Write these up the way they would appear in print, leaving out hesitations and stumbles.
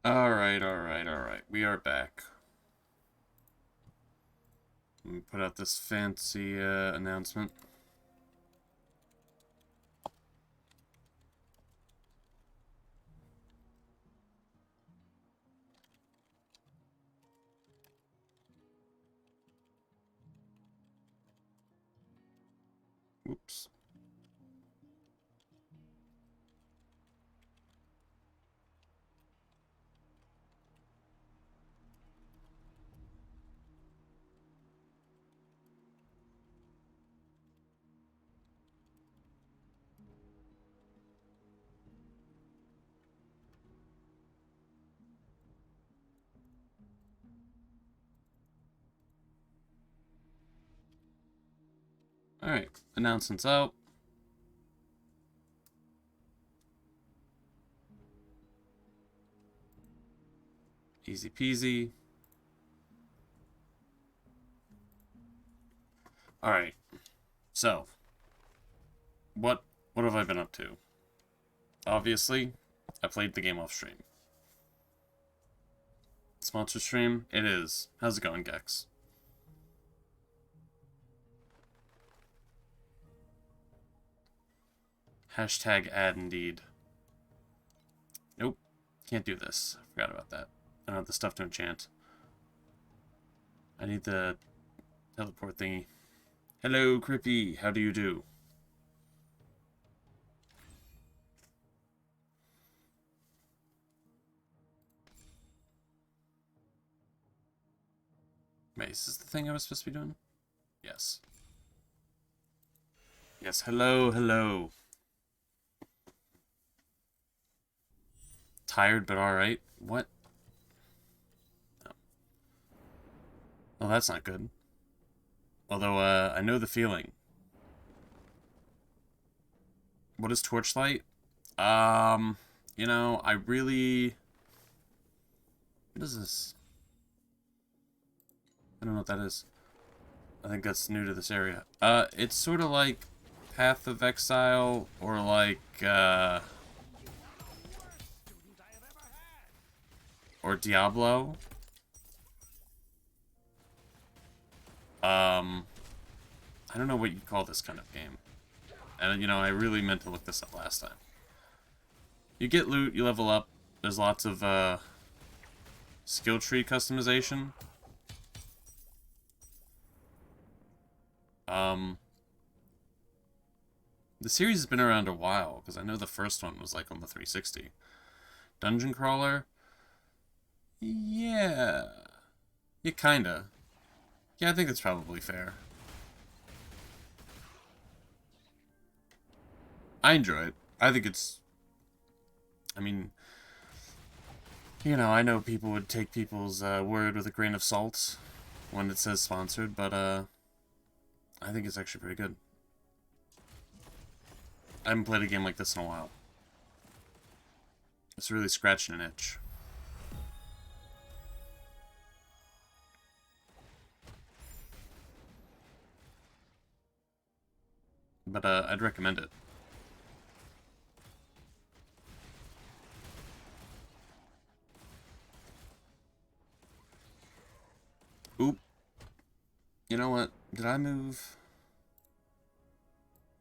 Alright, alright, alright. We are back. Let me put out this fancy announcement. Whoops. Alright, announcements out. Easy peasy. Alright, so, what have I been up to? Obviously, I played the game off stream. Sponsor stream? It is. How's it going, Gex? Hashtag ad indeed. Nope. Can't do this. Forgot about that. I don't have the stuff to enchant. I need the teleport thingy. Hello, Crippy. How do you do? Wait, is this the thing I was supposed to be doing? Yes. Yes, hello, hello. Tired, but alright. What? Oh. Well, that's not good. Although, I know the feeling. What is Torchlight? You know, I really... What is this? I don't know what that is. I think that's new to this area. It's sort of like Path of Exile, or like, or Diablo. I don't know what you call this kind of game. And, you know, I really meant to look this up last time. You get loot, you level up. There's lots of, skill tree customization. The series has been around a while, because I know the first one was, like, on the 360. Dungeon Crawler? Yeah. Yeah, kinda. Yeah, I think that's probably fair. I enjoy it. I think it's... I mean... You know, I know people would take people's word with a grain of salt when it says sponsored, but I think it's actually pretty good. I haven't played a game like this in a while. It's really scratching an itch. But I'd recommend it. Oop. You know what? Did I move...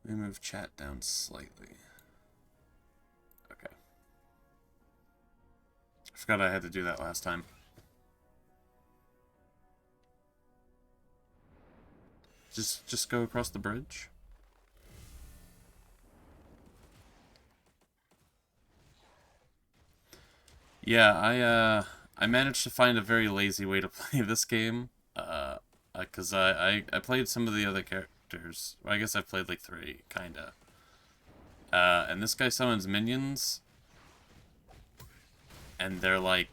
Let me move chat down slightly. Okay. I forgot I had to do that last time. Just go across the bridge? Yeah, I managed to find a very lazy way to play this game. Because I played some of the other characters. Well, I guess I've played like 3, kinda. And this guy summons minions, and they're like...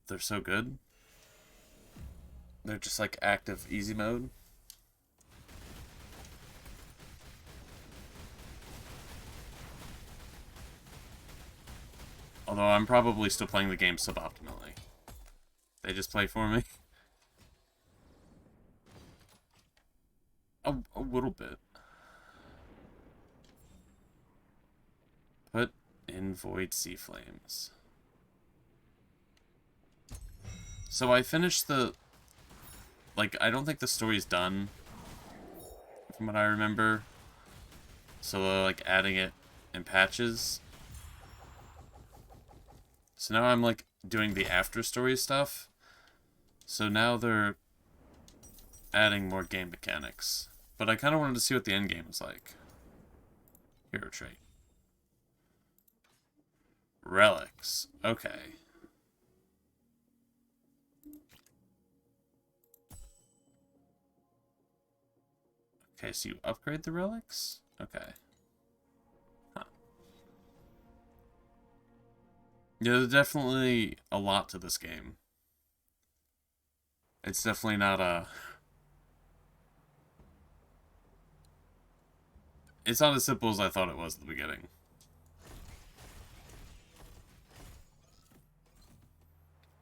They're so good. They're just like active easy mode. Although I'm probably still playing the game suboptimally. They just play for me. A little bit. Put in Void Sea Flames. So I finished the... Like, I don't think the story's done, from what I remember. So they're, like, adding it in patches. So now I'm, like, doing the after-story stuff. So now they're adding more game mechanics. But I kind of wanted to see what the end game was like. Hero trait. Relics. Okay. Okay, so you upgrade the relics? Okay. Huh. Yeah, there's definitely a lot to this game. It's definitely not a... It's not as simple as I thought it was at the beginning.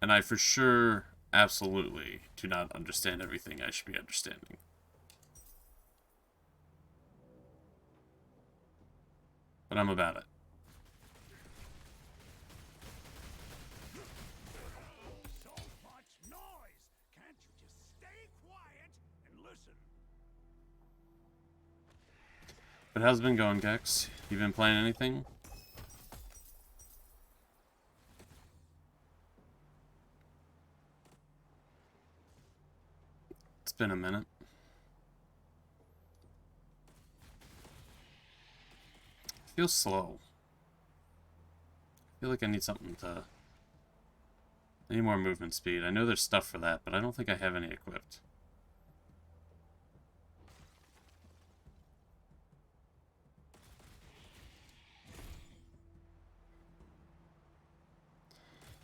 And I for sure, absolutely, do not understand everything I should be understanding. But I'm about it. So much noise! Can't you just stay quiet and listen? But how's it been going, Gex? You been playing anything? It's been a minute. I feel slow. I feel like I need something to... I need more movement speed. I know there's stuff for that, but I don't think I have any equipped.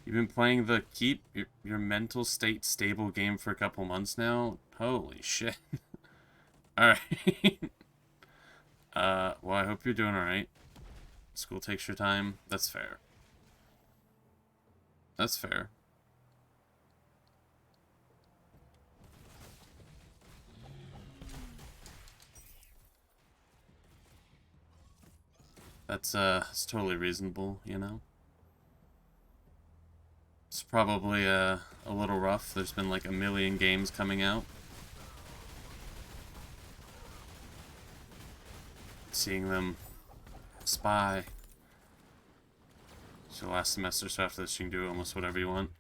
You've been playing the Keep your mental state stable game for a couple months now? Holy shit. Alright. Well, I hope you're doing alright. School takes your time. That's fair. That's fair. It's totally reasonable, you know? It's probably, a little rough. There's been, like, a million games coming out. Seeing them spy. So last semester, so after this you can do almost whatever you want.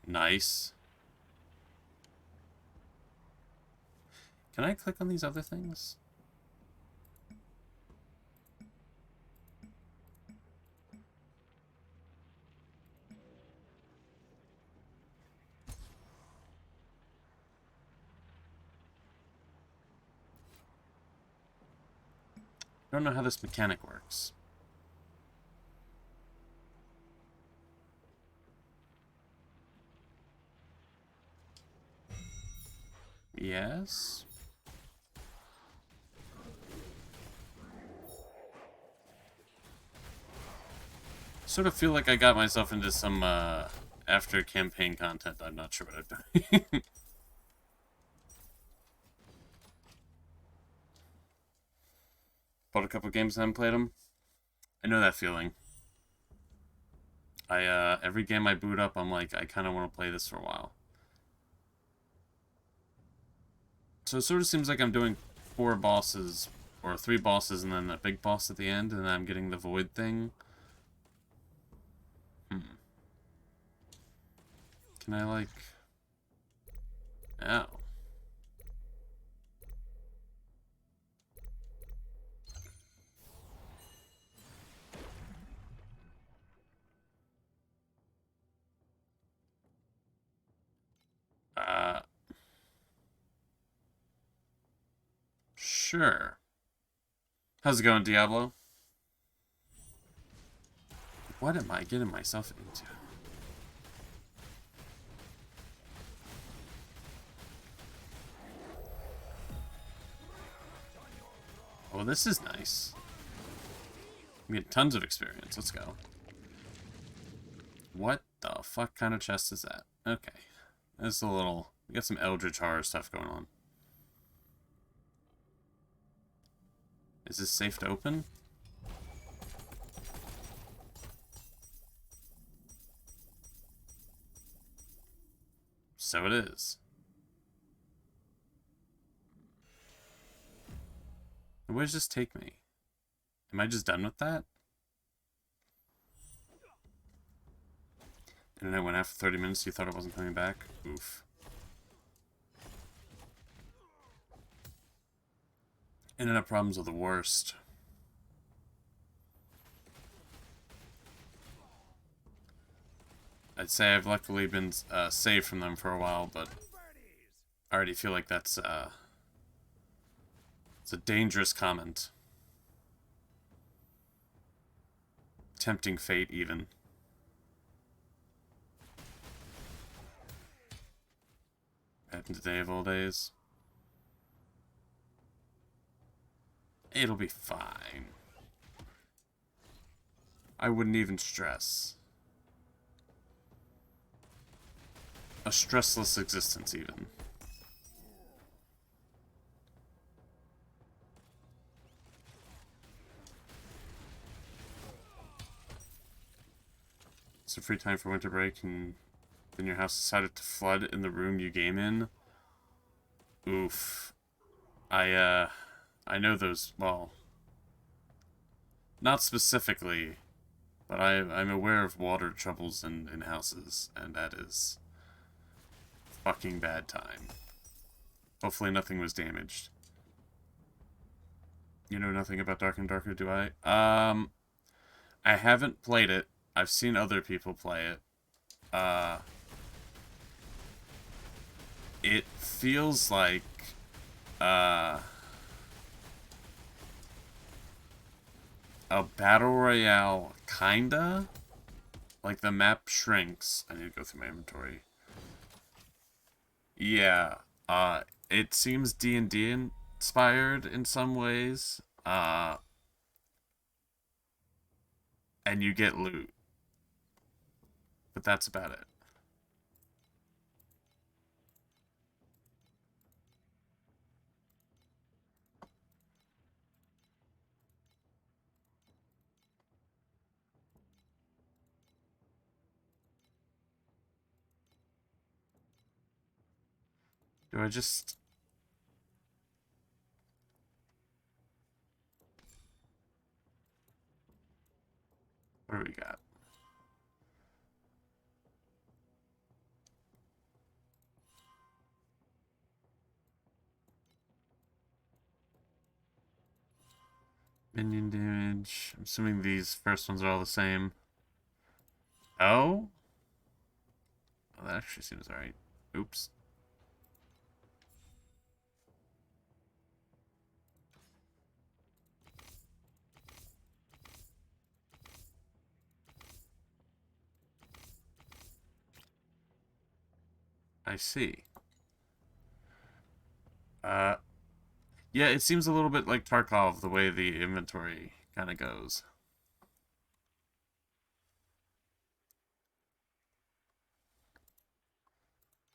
Nice. Can I click on these other things? I don't know how this mechanic works. Yes? Sort of feel like I got myself into some, after campaign content. I'm not sure what I'm doing. Bought a couple games and haven't played them. I know that feeling. Every game I boot up, I'm like, I kind of want to play this for a while. So it sort of seems like I'm doing 4 bosses, or 3 bosses, and then a big boss at the end, and then I'm getting the void thing. Can I, like... Oh. Sure. How's it going, Diablo? What am I getting myself into? Oh, this is nice. We get tons of experience. Let's go. What the fuck kind of chest is that? Okay. That's a little... We got some Eldritch Horror stuff going on. Is this safe to open? So it is. Where does this take me? Am I just done with that? Internet went out for 30 minutes, you thought it wasn't coming back? Oof. Internet problems are the worst. I'd say I've luckily been saved from them for a while, but I already feel like that's it's a dangerous comment. Tempting fate, even. Back in the day of old days. It'll be fine. I wouldn't even stress. A stressless existence, even. Some free time for winter break, and then your house decided to flood in the room you game in. Oof. I know those, well, not specifically, but I'm aware of water troubles in houses, and that is fucking bad time. Hopefully nothing was damaged. You know nothing about Dark and Darker, do I? I haven't played it. I've seen other people play it. It feels like, a battle royale, kinda? Like, the map shrinks. I need to go through my inventory. Yeah, it seems D&D inspired in some ways. And you get loot. But that's about it. Do I just... What do we got? Minion damage. I'm assuming these first ones are all the same. Oh? Oh, that actually seems alright. Oops. I see. Yeah, it seems a little bit like Tarkov, the way the inventory kind of goes.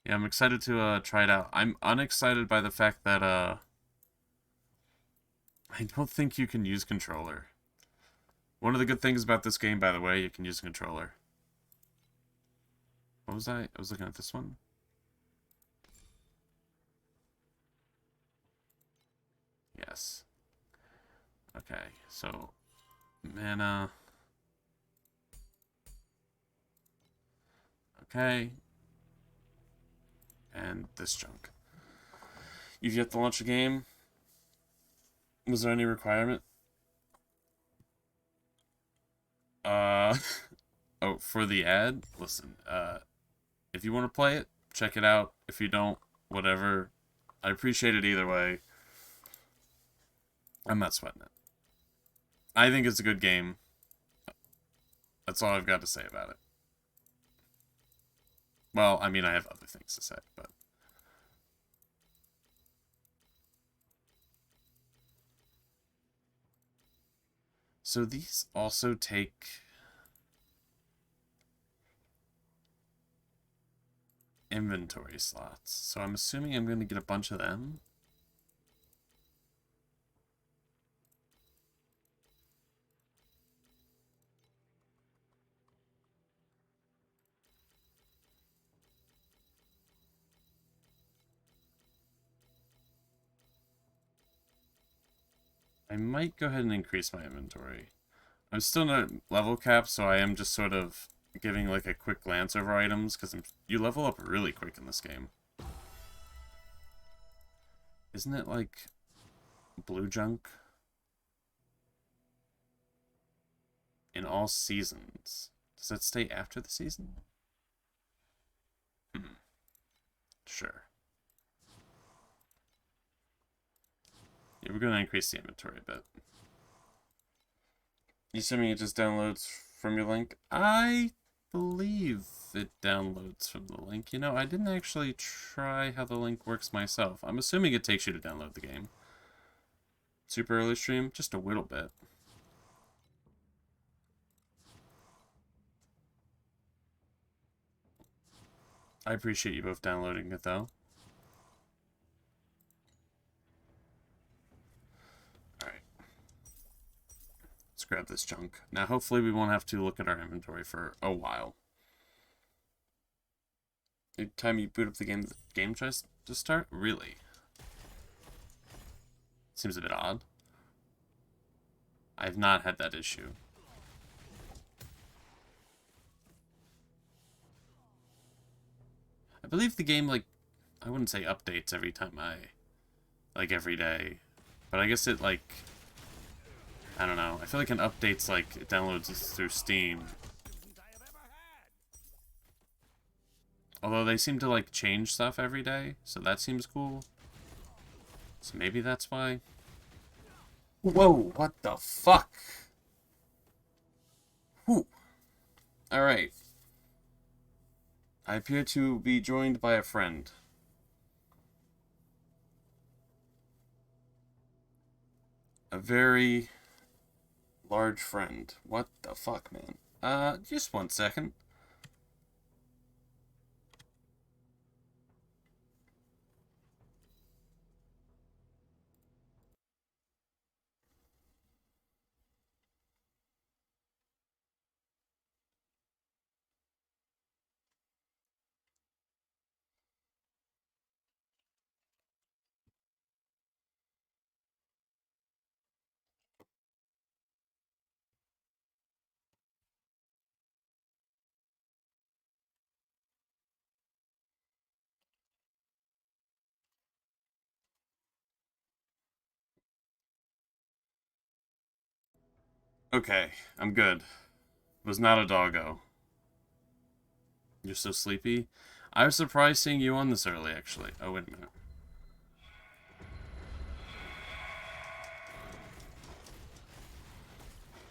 Yeah, I'm excited to try it out. I'm unexcited by the fact that I don't think you can use controller. One of the good things about this game, by the way, you can use a controller. What was I? I was looking at this one. Yes. Okay, so mana. Okay. And this junk. You've yet to launch a game. Was there any requirement? Uh, oh, for the ad? Listen, if you want to play it, check it out. If you don't, whatever. I appreciate it either way. I'm not sweating it. I think it's a good game. That's all I've got to say about it. Well, I mean, I have other things to say, but... So these also take... inventory slots. So I'm assuming I'm going to get a bunch of them. I might go ahead and increase my inventory. I'm still not level capped, so I am just sort of giving like a quick glance over items, because you level up really quick in this game. Isn't it like blue junk? In all seasons. Does that stay after the season? Sure. Yeah, we're gonna increase the inventory a bit. You assuming it just downloads from your link? I believe it downloads from the link. You know, I didn't actually try how the link works myself. I'm assuming it takes you to download the game. Super early stream? Just a little bit. I appreciate you both downloading it, though. Alright. Let's grab this junk. Now, hopefully we won't have to look at our inventory for a while. Every time you boot up the game tries to start? Really? Seems a bit odd. I've not had that issue. I believe the game, like, I wouldn't say updates every time like, every day. But I guess it, like, I don't know. I feel like an update's, like, it downloads through Steam. Although they seem to, like, change stuff every day, so that seems cool. So maybe that's why. Whoa, what the fuck? Whew. Alright. I appear to be joined by a friend. A very large friend. What the fuck, man? Just 1 second. Okay, I'm good. It was not a doggo. You're so sleepy? I was surprised seeing you on this early, actually. Oh, wait a minute.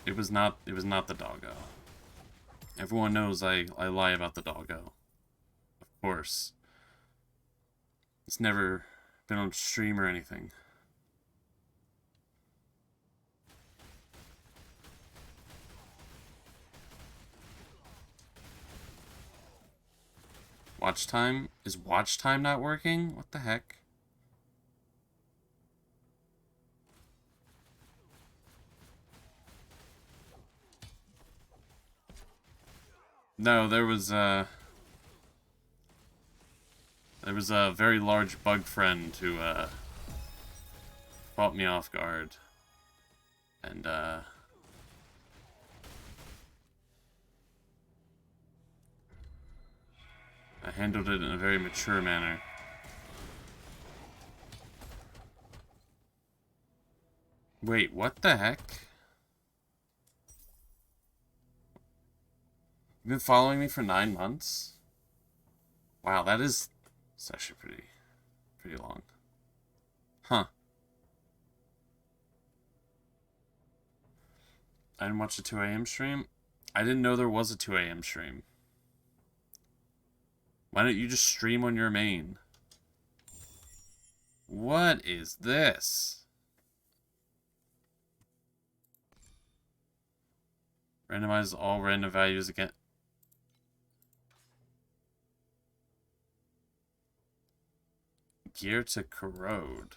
It was not the doggo. Everyone knows I lie about the doggo. Of course. It's never been on stream or anything. Watch time? Is watch time not working? What the heck? No, there was a very large bug friend who caught me off guard. And I handled it in a very mature manner. Wait, what the heck? You've been following me for 9 months? Wow, it's actually pretty long. Huh. I didn't watch the 2 a.m. stream? I didn't know there was a 2 a.m. stream. Why don't you just stream on your main? What is this? Randomize all random values again. Gear to corrode.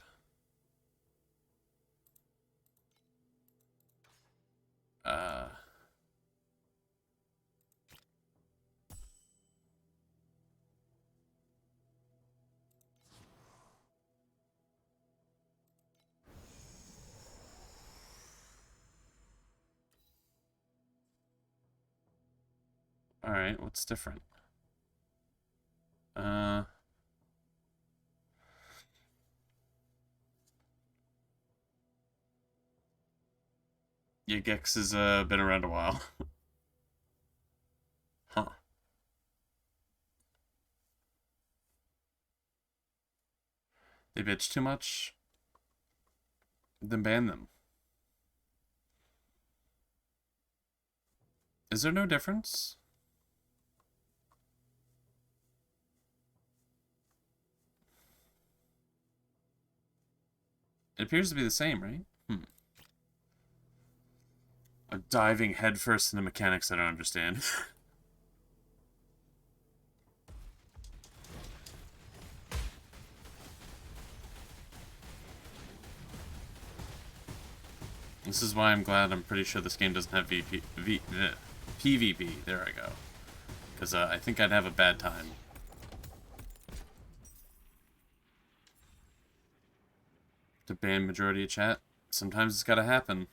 Uh... Alright, what's different? Uh... Yeah, Gex has been around a while. Huh. They bitch too much? Then ban them. Is there no difference? It appears to be the same, right? Hmm. I'm diving headfirst into mechanics I don't understand. This is why I'm glad I'm pretty sure this game doesn't have PvP. There I go. Because I think I'd have a bad time. To ban majority of chat. Sometimes it's gotta happen.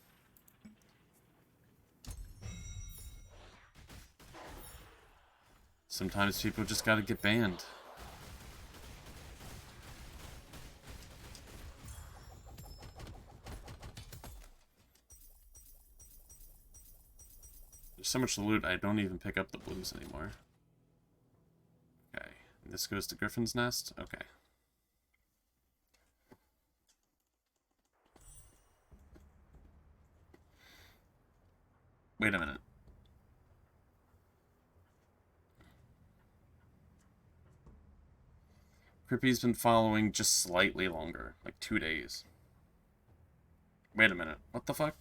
Sometimes people just gotta get banned. There's so much loot, I don't even pick up the blues anymore. Okay. And this goes to Griffin's Nest? Okay. Wait a minute. Crippy's been following just slightly longer. Like 2 days. Wait a minute. What the fuck?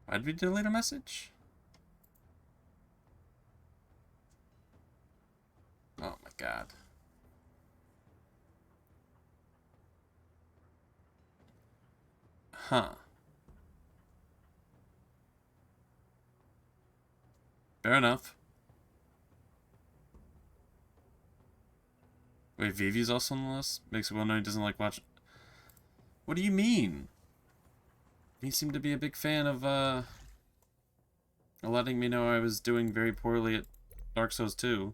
Why'd we delete a message? Oh my god. Huh. Fair enough. Wait, Vivi's also on the list? Makes it well known he doesn't like watching. What do you mean? He seemed to be a big fan of, letting me know I was doing very poorly at Dark Souls 2.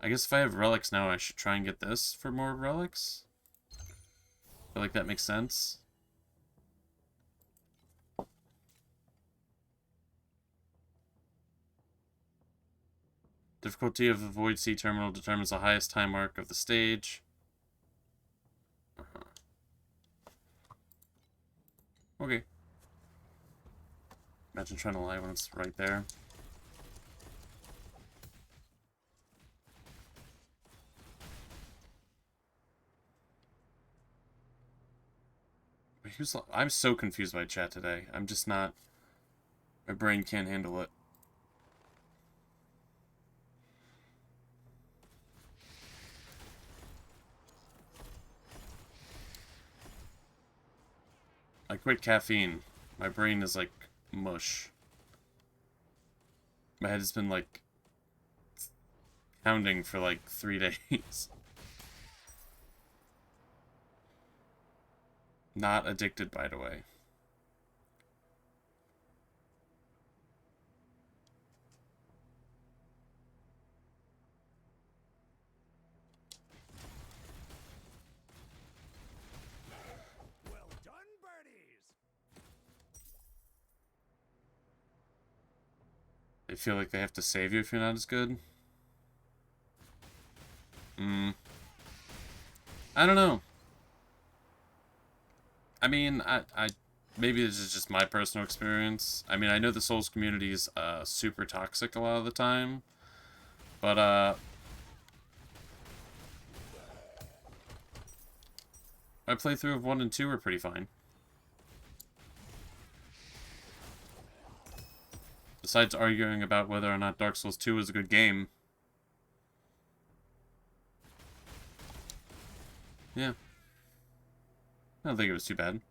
I guess if I have relics now, I should try and get this for more relics. I feel like that makes sense. Difficulty of the Void Sea Terminal determines the highest time mark of the stage. Okay. Imagine trying to lie when it's right there. I'm so confused by chat today. I'm just not... My brain can't handle it. I quit caffeine. My brain is like mush. My head has been like pounding for like 3 days. Not addicted, by the way. Well done, birdies! They feel like they have to save you if you're not as good. I don't know. I mean, I maybe this is just my personal experience. I mean, I know the Souls community is super toxic a lot of the time, but my playthrough of 1 and 2 were pretty fine. Besides arguing about whether or not Dark Souls 2 is a good game. Yeah. I don't think it was too bad.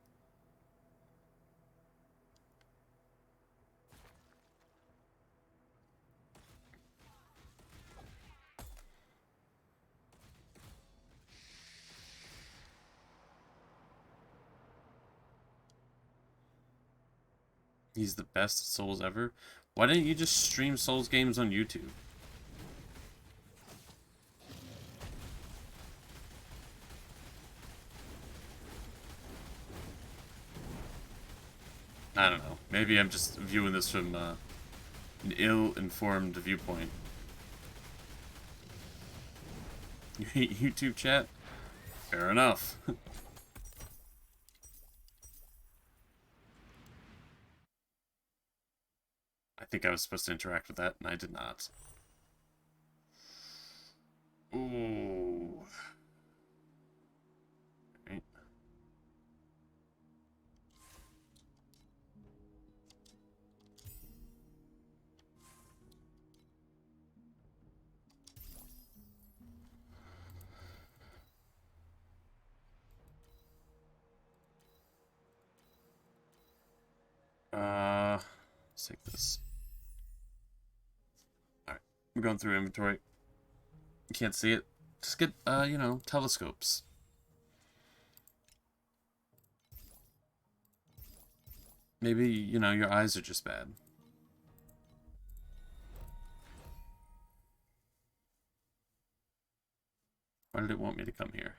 He's the best at Souls ever. Why didn't you just stream Souls games on YouTube? I don't know. Maybe I'm just viewing this from an ill-informed viewpoint. You hate YouTube chat? Fair enough. I think I was supposed to interact with that, and I did not. Ooh. Right. Let's take this. Alright. We're going through inventory. You can't see it. Just get, you know, telescopes. Maybe, you know, your eyes are just bad. Why did it want me to come here?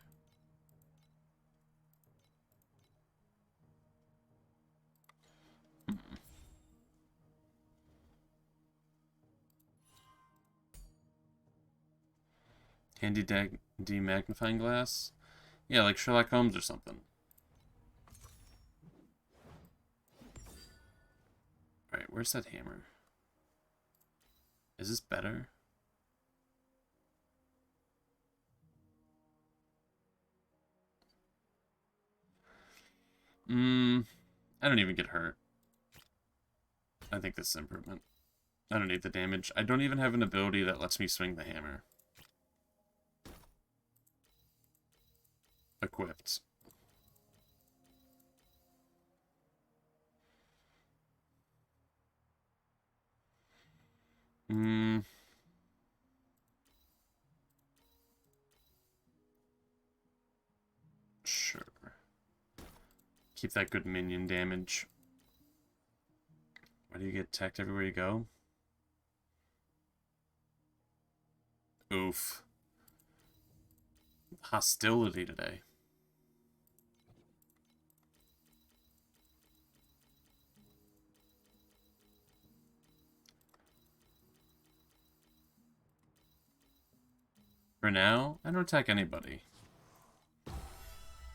Handy demagnifying glass? Yeah, like Sherlock Holmes or something. Alright, where's that hammer? Is this better? I don't even get hurt. I think this is improvement. I don't need the damage. I don't even have an ability that lets me swing the hammer. Equipped. Sure. Keep that good minion damage. Why do you get attacked everywhere you go? Oof. Hostility today. For now, I don't attack anybody.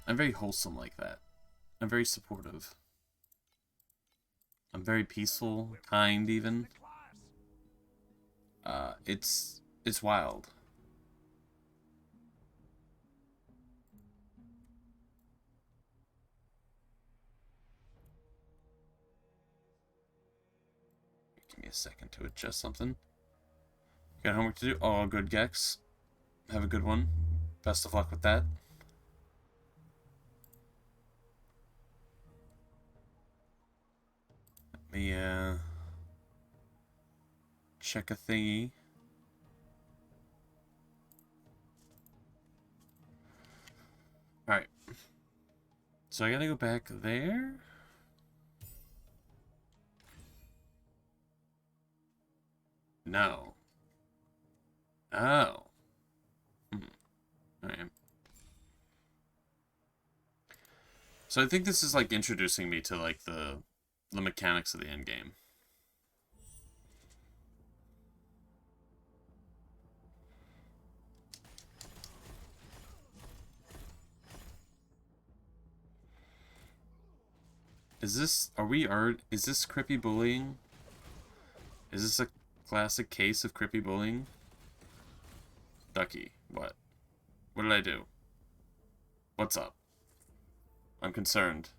I'm very wholesome like that. I'm very supportive. I'm very peaceful, kind even. It's wild. Give me a second to adjust something. Got homework to do? Oh, good, Gex. Have a good one. Best of luck with that. Let me, check a thingy. Alright. So I gotta go back there? No. Oh. Alright. So I think this is like introducing me to like the mechanics of the end game. Is this is this creepy bullying? Is this a classic case of creepy bullying? Ducky, what? What did I do? What's up? I'm concerned.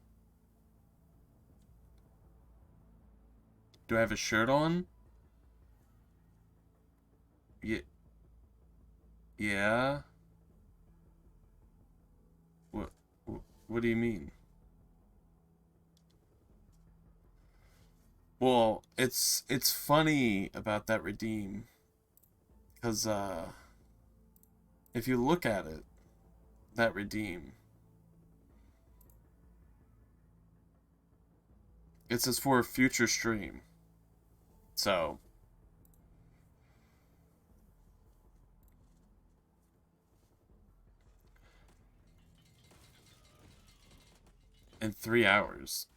Do I have a shirt on? Yeah. Yeah. What? What do you mean? Well, it's funny about that redeem, cause if you look at it, that redeem, It says for a future stream. So, in 3 hours.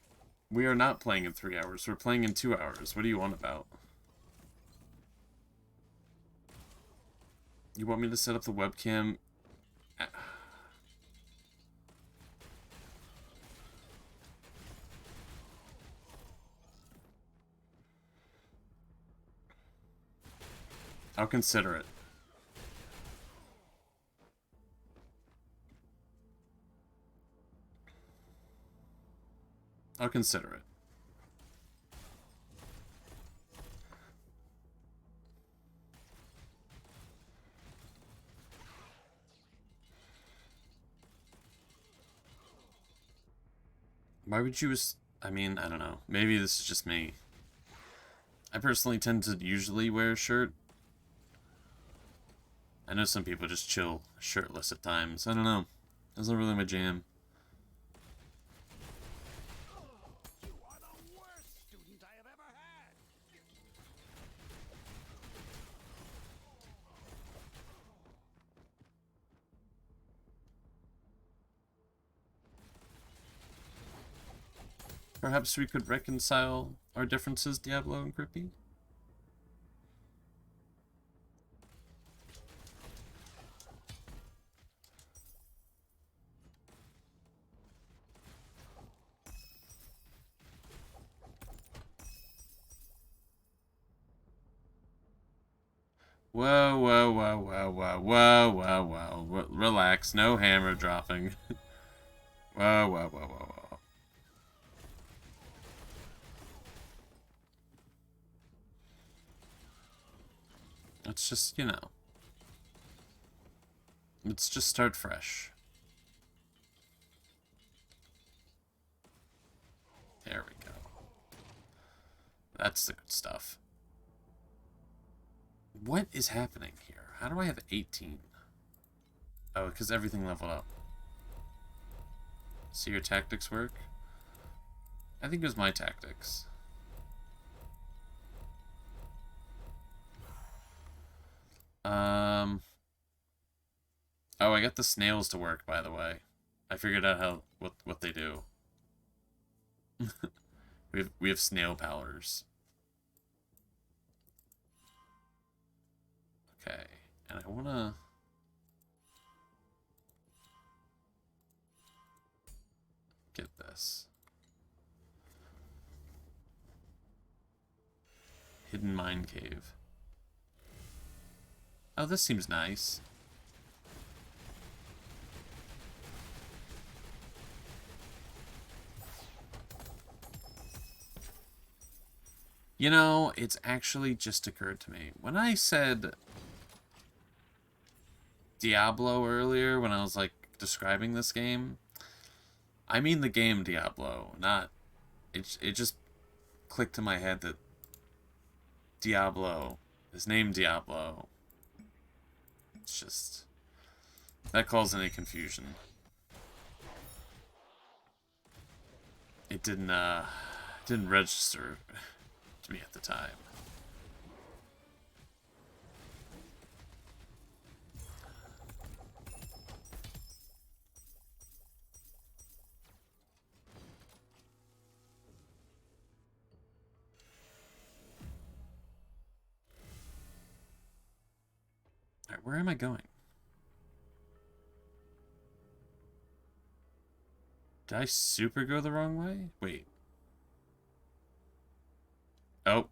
We are not playing in 3 hours. We're playing in 2 hours. What do you want about? You want me to set up the webcam? I'll consider it. I'll consider it. Why would you... I mean, I don't know. Maybe this is just me. I personally tend to usually wear a shirt. I know some people just chill shirtless at times. I don't know. That's not really my jam. You are the worst student I have ever had. Perhaps we could reconcile our differences, Diablo and Grippy? Whoa, whoa, whoa, whoa, whoa, whoa, whoa, whoa. Relax, no hammer dropping. Whoa, whoa, whoa, whoa, whoa. Let's just, you know. Let's just start fresh. There we go. That's the good stuff. What is happening here? How do I have 18? Oh, because everything leveled up. See your tactics work? I think it was my tactics. Oh, I got the snails to work, by the way. I figured out how what they do. we have snail powers. Okay, and I wanna get this. Hidden mine cave. Oh, this seems nice. You know, it's actually just occurred to me. When I said Diablo earlier, when I was, like, describing this game, I mean the game Diablo, not... It just clicked in my head that Diablo is named Diablo. It's just... That caused any confusion. It didn't register to me at the time. Alright, where am I going? Did I super go the wrong way? Wait. Oh.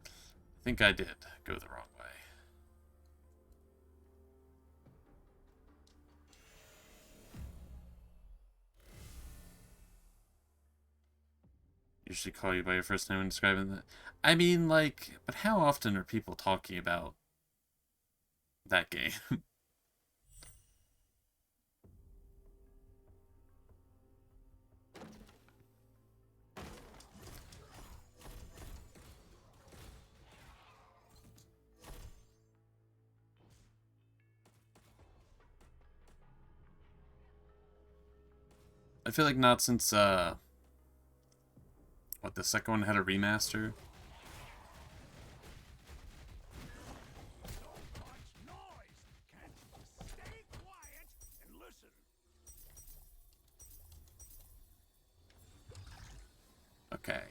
I think I did go the wrong way. Usually call you by your first name when describing that. I mean, like, but how often are people talking about that game? I feel like not since, what, the second one had a remaster? Much noise! Can't you just stay quiet and listen? Okay,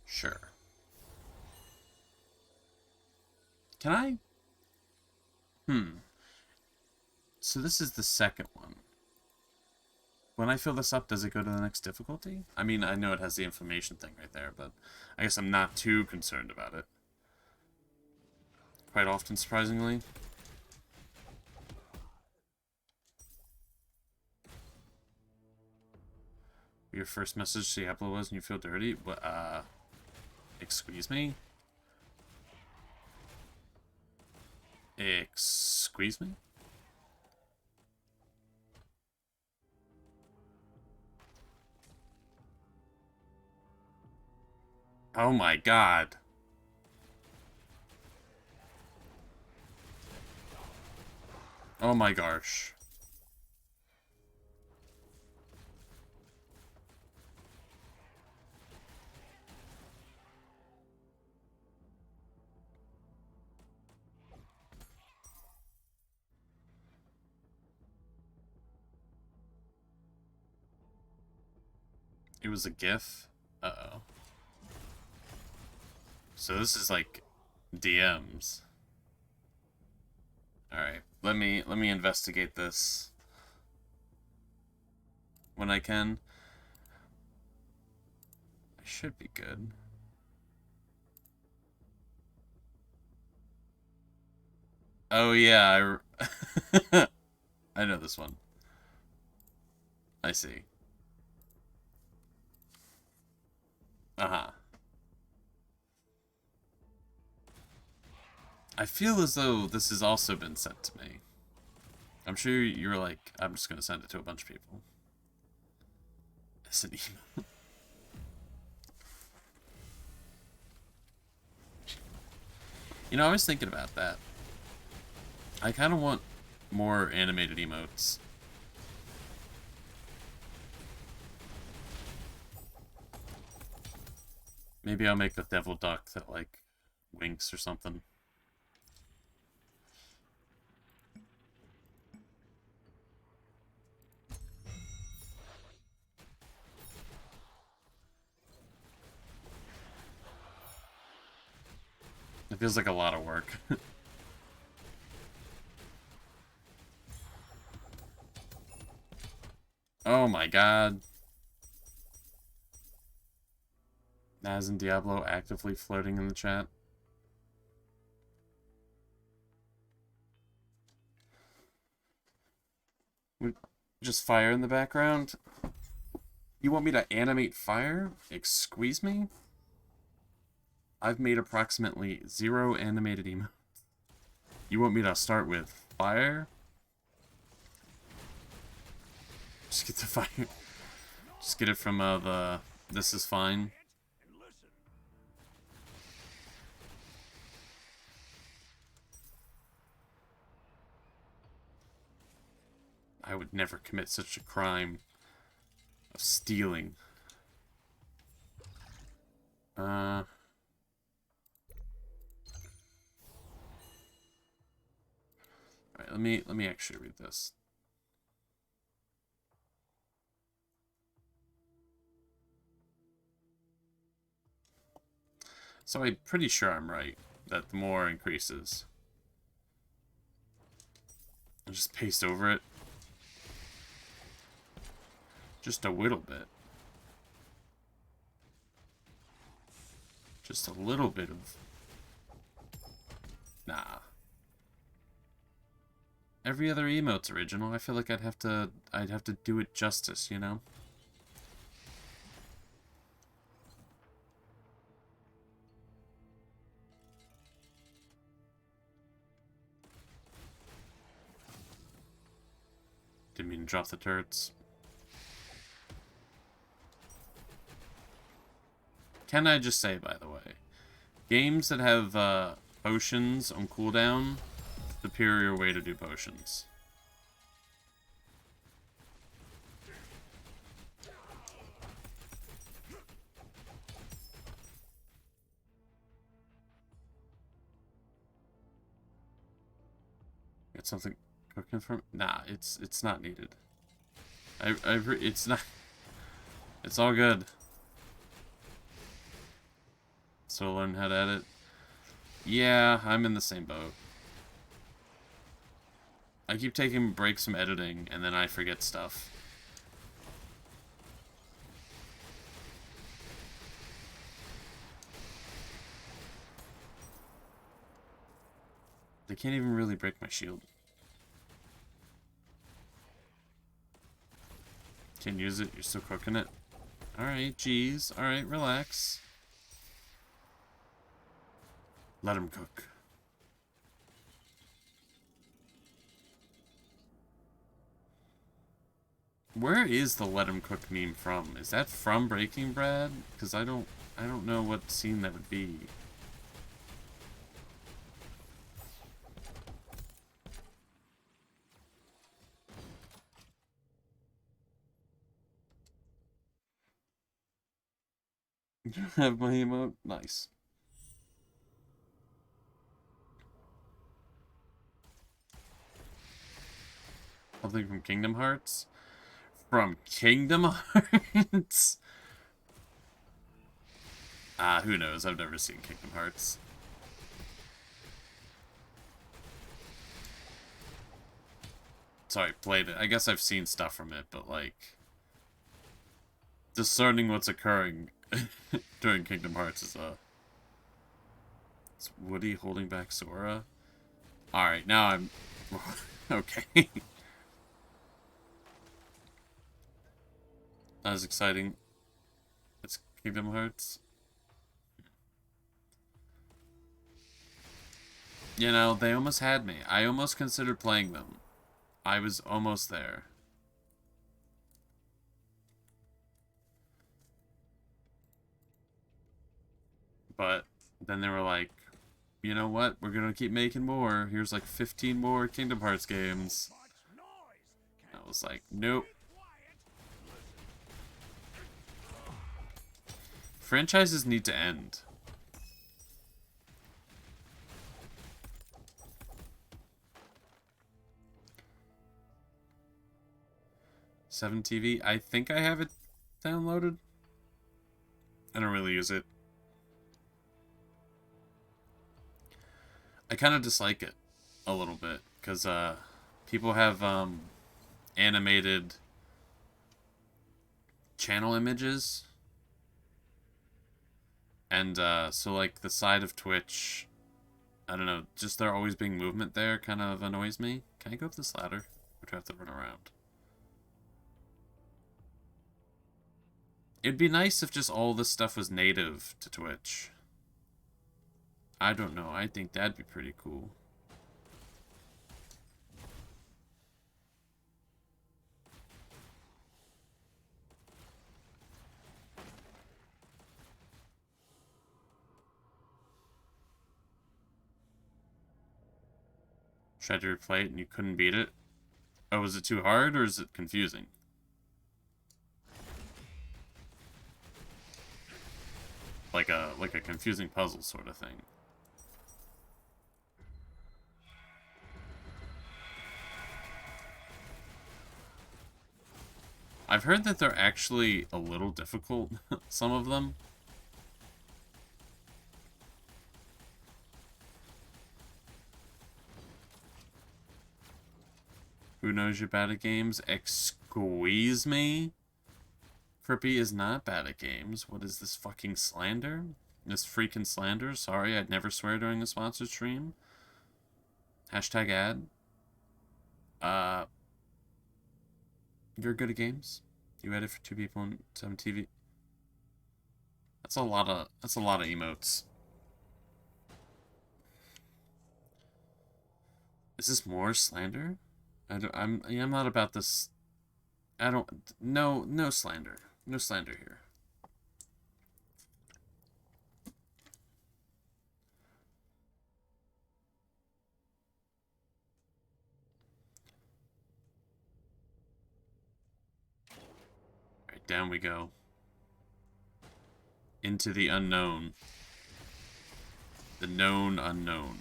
sure. Can I? So this is the second one. When I fill this up, does it go to the next difficulty? I mean, I know it has the information thing right there, but I guess I'm not too concerned about it. Quite often, surprisingly. Your first message to Diablo was, and you feel dirty? What, excuse me? Excuse me? Oh my god. Oh my gosh. It was a GIF? Uh-oh. So this is like DMs. Alright, let me investigate this when I can. I should be good. Oh yeah, I know this one. I see. Uh-huh. I feel as though this has also been sent to me. I'm sure you're like, I'm just gonna send it to a bunch of people. It's an email. You know, I was thinking about that. I kind of want more animated emotes. Maybe I'll make the devil duck that, like, winks or something. It feels like a lot of work. Oh my god. Naz and Diablo actively flirting in the chat. Just fire in the background? You want me to animate fire? Excuse me? I've made approximately 0 animated emotes. You want me to start with fire? Just get the fire. Just get it from the this is fine. And listen. I would never commit such a crime of stealing. Alright, let me actually read this. So I'm pretty sure I'm right, that the more increases. I'll just paste over it. Just a little bit. Just a little bit of... Nah. Every other emote's original. I feel like I'd have to do it justice, you know? Didn't mean to drop the turrets. Can I just say, by the way, Games that have potions on cooldown, superior way to do potions. Get something cooking from? Nah, it's not needed. It's not. It's all good. So learn how to edit. Yeah, I'm in the same boat. I keep taking breaks from editing, and then I forget stuff. They can't even really break my shield. Can't use it, you're still cooking it. Alright, geez. Alright, relax. Let him cook. Where is the let him cook meme from? Is that from Breaking Bad? Because I don't know what scene that would be. You have my emote? Nice. Something from Kingdom Hearts? From Kingdom Hearts? Who knows? I've never seen Kingdom Hearts. Sorry, played it. I guess I've seen stuff from it, but like... discerning what's occurring during Kingdom Hearts is It's Woody holding back Sora? Alright, now I'm... okay. Not as exciting. It's Kingdom Hearts. You know, they almost had me. I almost considered playing them. I was almost there. But then they were like, you know what? We're gonna keep making more. Here's like 15 more Kingdom Hearts games. I was like, nope. Franchises need to end. Seven TV. I think I have it downloaded. I don't really use it. I kind of dislike it a little bit because people have animated channel images, and so like the side of Twitch, I don't know, just there always being movement there kind of annoys me. Can I go up this ladder, or do I have to run around? It'd be nice if just all this stuff was native to Twitch. I don't know. I think that'd be pretty cool. Tried to replay it and you couldn't beat it? Oh, was it too hard or is it confusing? Like a confusing puzzle sort of thing. I've heard that they're actually a little difficult, some of them. Who knows you're bad at games? Excuse me? Crippy is not bad at games. What is this fucking slander? This freaking slander? Sorry, I'd never swear during a sponsored stream. Hashtag ad. You're good at games? You edit for 2 people and some TV. That's a lot of emotes. Is this more slander? I'm not about this. No slander. No slander here. down we go. Into the unknown. The known unknown.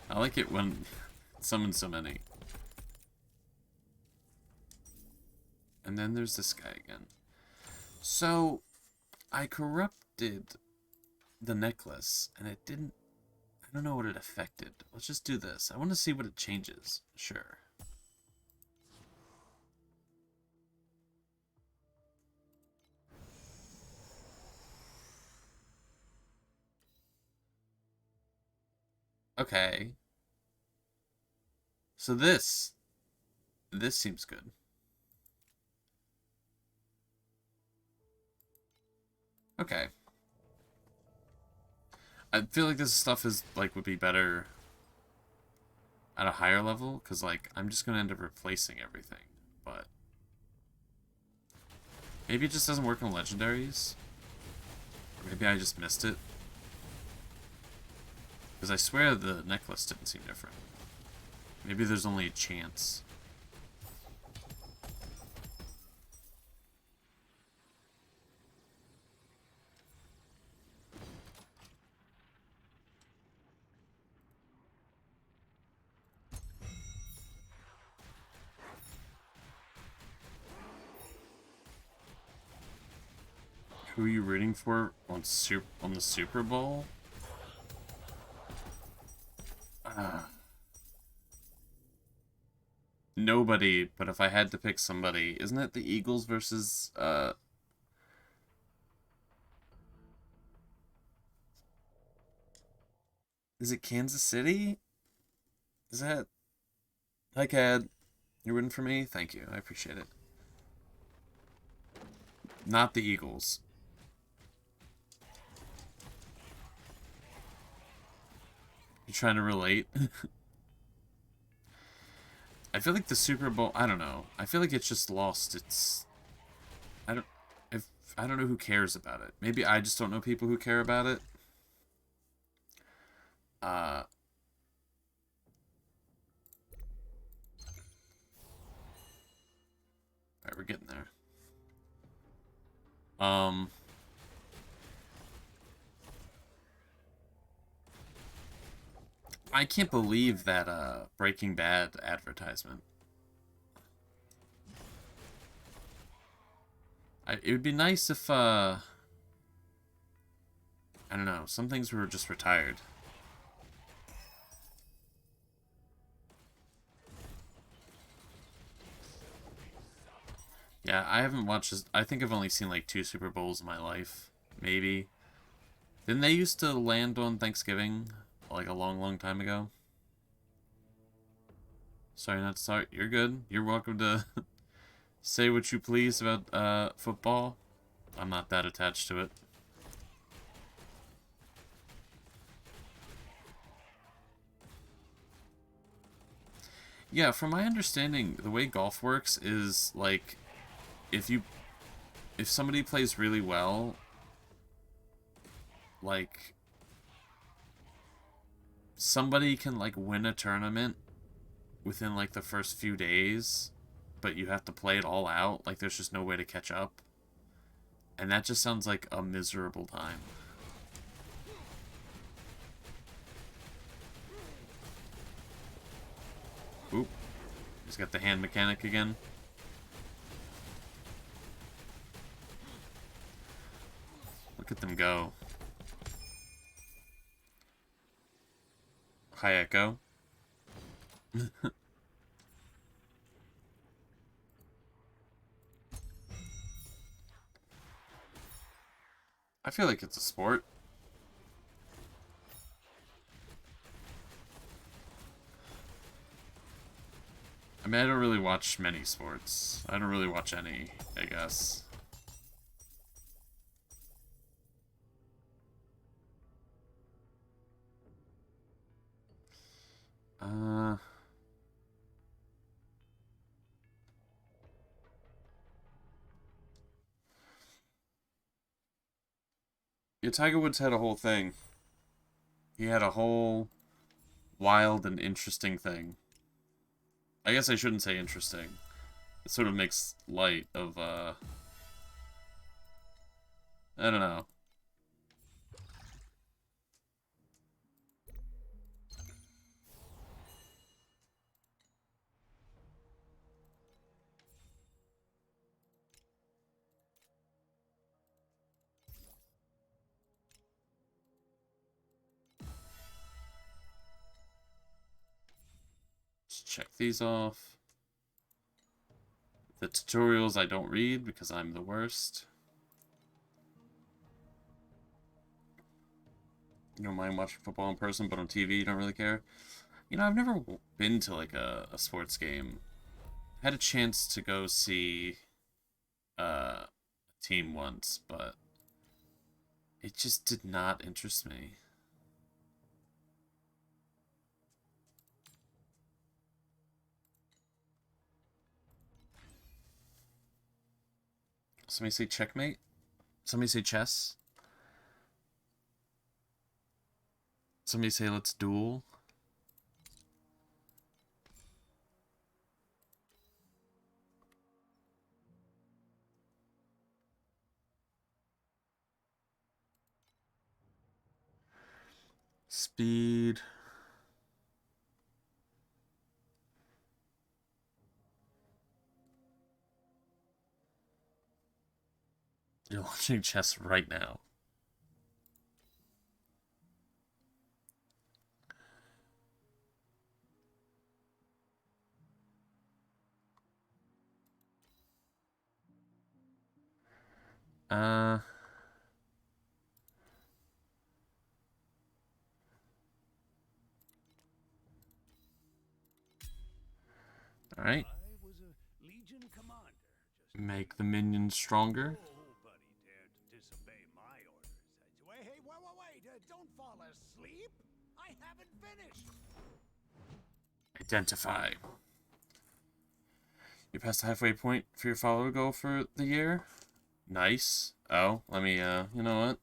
I like it when it summons so many. And then there's this guy again. So, I corrupted the necklace, and it didn't... I don't know what it affected. Let's just do this. I want to see what it changes. Sure. Okay. So this seems good. Okay. I feel like this stuff is, like, would be better at a higher level, because, like, I'm just going to end up replacing everything, but... Maybe it just doesn't work on legendaries? Or maybe I just missed it? Because I swear the necklace didn't seem different. Maybe there's only a chance. Who are you rooting for on the Super Bowl? Nobody, but if I had to pick somebody, isn't it the Eagles versus is it Kansas City? Is that... Hi, Cad. You're rooting for me? Thank you. I appreciate it. Not the Eagles. You trying to relate? I feel like the Super Bowl, I don't know. I feel like it's just lost its... I don't... If I don't know who cares about it. Maybe I just don't know people who care about it. Alright, we're getting there. I can't believe that Breaking Bad advertisement. It would be nice if I don't know, some things were just retired. Yeah, I haven't watched this. I think I've only seen like 2 Super Bowls in my life, maybe. Didn't they used to land on Thanksgiving like a long, long time ago? Sorry, not sorry. You're good. You're welcome to say what you please about football. I'm not that attached to it. Yeah, from my understanding, the way golf works is like if you if somebody plays really well, like somebody can like win a tournament within like the first few days, but you have to play it all out. Like there's just no way to catch up. And that just sounds like a miserable time. Oop. He's got the hand mechanic again. Look at them go. Hi, Echo. I feel like it's a sport. I mean, I don't really watch many sports. I don't really watch any, I guess. Uh... Yeah, Tiger Woods had a whole thing. He had a whole wild and interesting thing. I guess I shouldn't say interesting. It sort of makes light of, I don't know. Let's check these off. The tutorials I don't read because I'm the worst. You don't mind watching football in person, but on TV you don't really care. You know, I've never been to like a sports game. I had a chance to go see a team once, but it just did not interest me. Somebody say checkmate? Somebody say chess? Somebody say let's duel? Speed. You're launching chess right now. Uh, Alright. I was a Legion commander. Just Make the minions stronger. nobody dared to disobey my orders. Wait, hey, wait, don't fall asleep. I haven't finished. Identify. You passed the halfway point for your follower goal for the year? Nice. Oh, let me, you know what?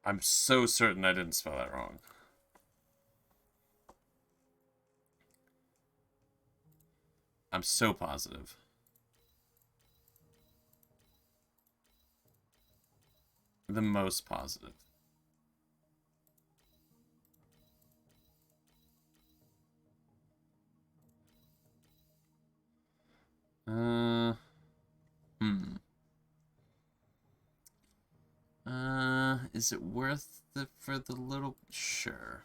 I'm so certain I didn't spell that wrong. I'm so positive. The most positive. Uh, hmm. Is it worth it for the little... Sure.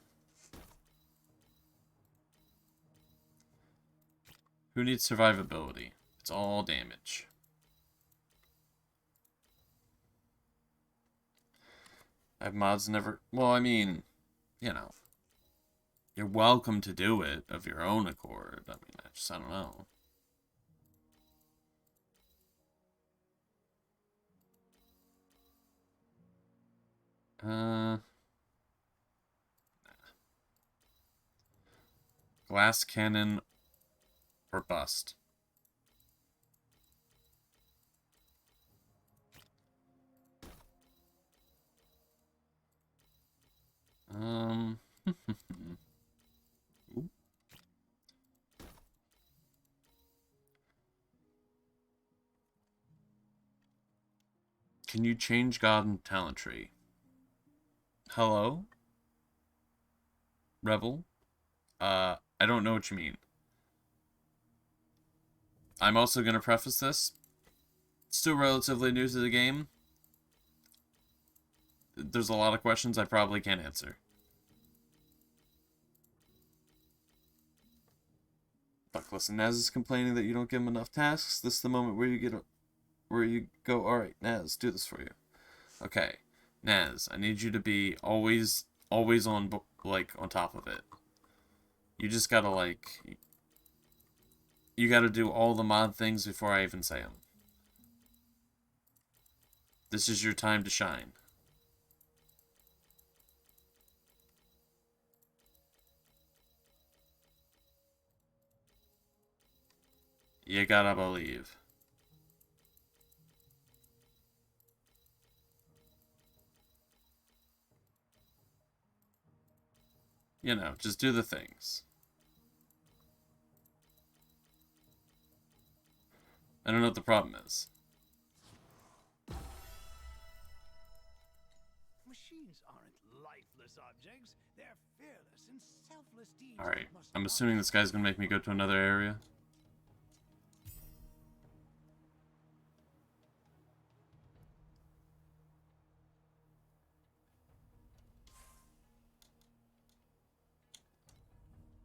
Who needs survivability? It's all damage. I have mods never... Well, I mean, you know. You're welcome to do it of your own accord. I mean, I don't know. Uh... Glass cannon or bust. Um... Ooh. Can you change God and talent tree? Hello? Rebel? I don't know what you mean. I'm also going to preface this. Still relatively new to the game. There's a lot of questions I probably can't answer. Buck, listen, Naz is complaining that you don't give him enough tasks. This is the moment where you go, alright, Naz, do this for you. Okay, Naz, I need you to be always on, like, on top of it. You just gotta, like... You gotta do all the mod things before I even say them. This is your time to shine. You gotta believe. You know, just do the things. I don't know what the problem is. Machines aren't lifeless objects. They're fearless and selfless deeds. Alright, that must I'm not assuming this guy's gonna make me go to another area.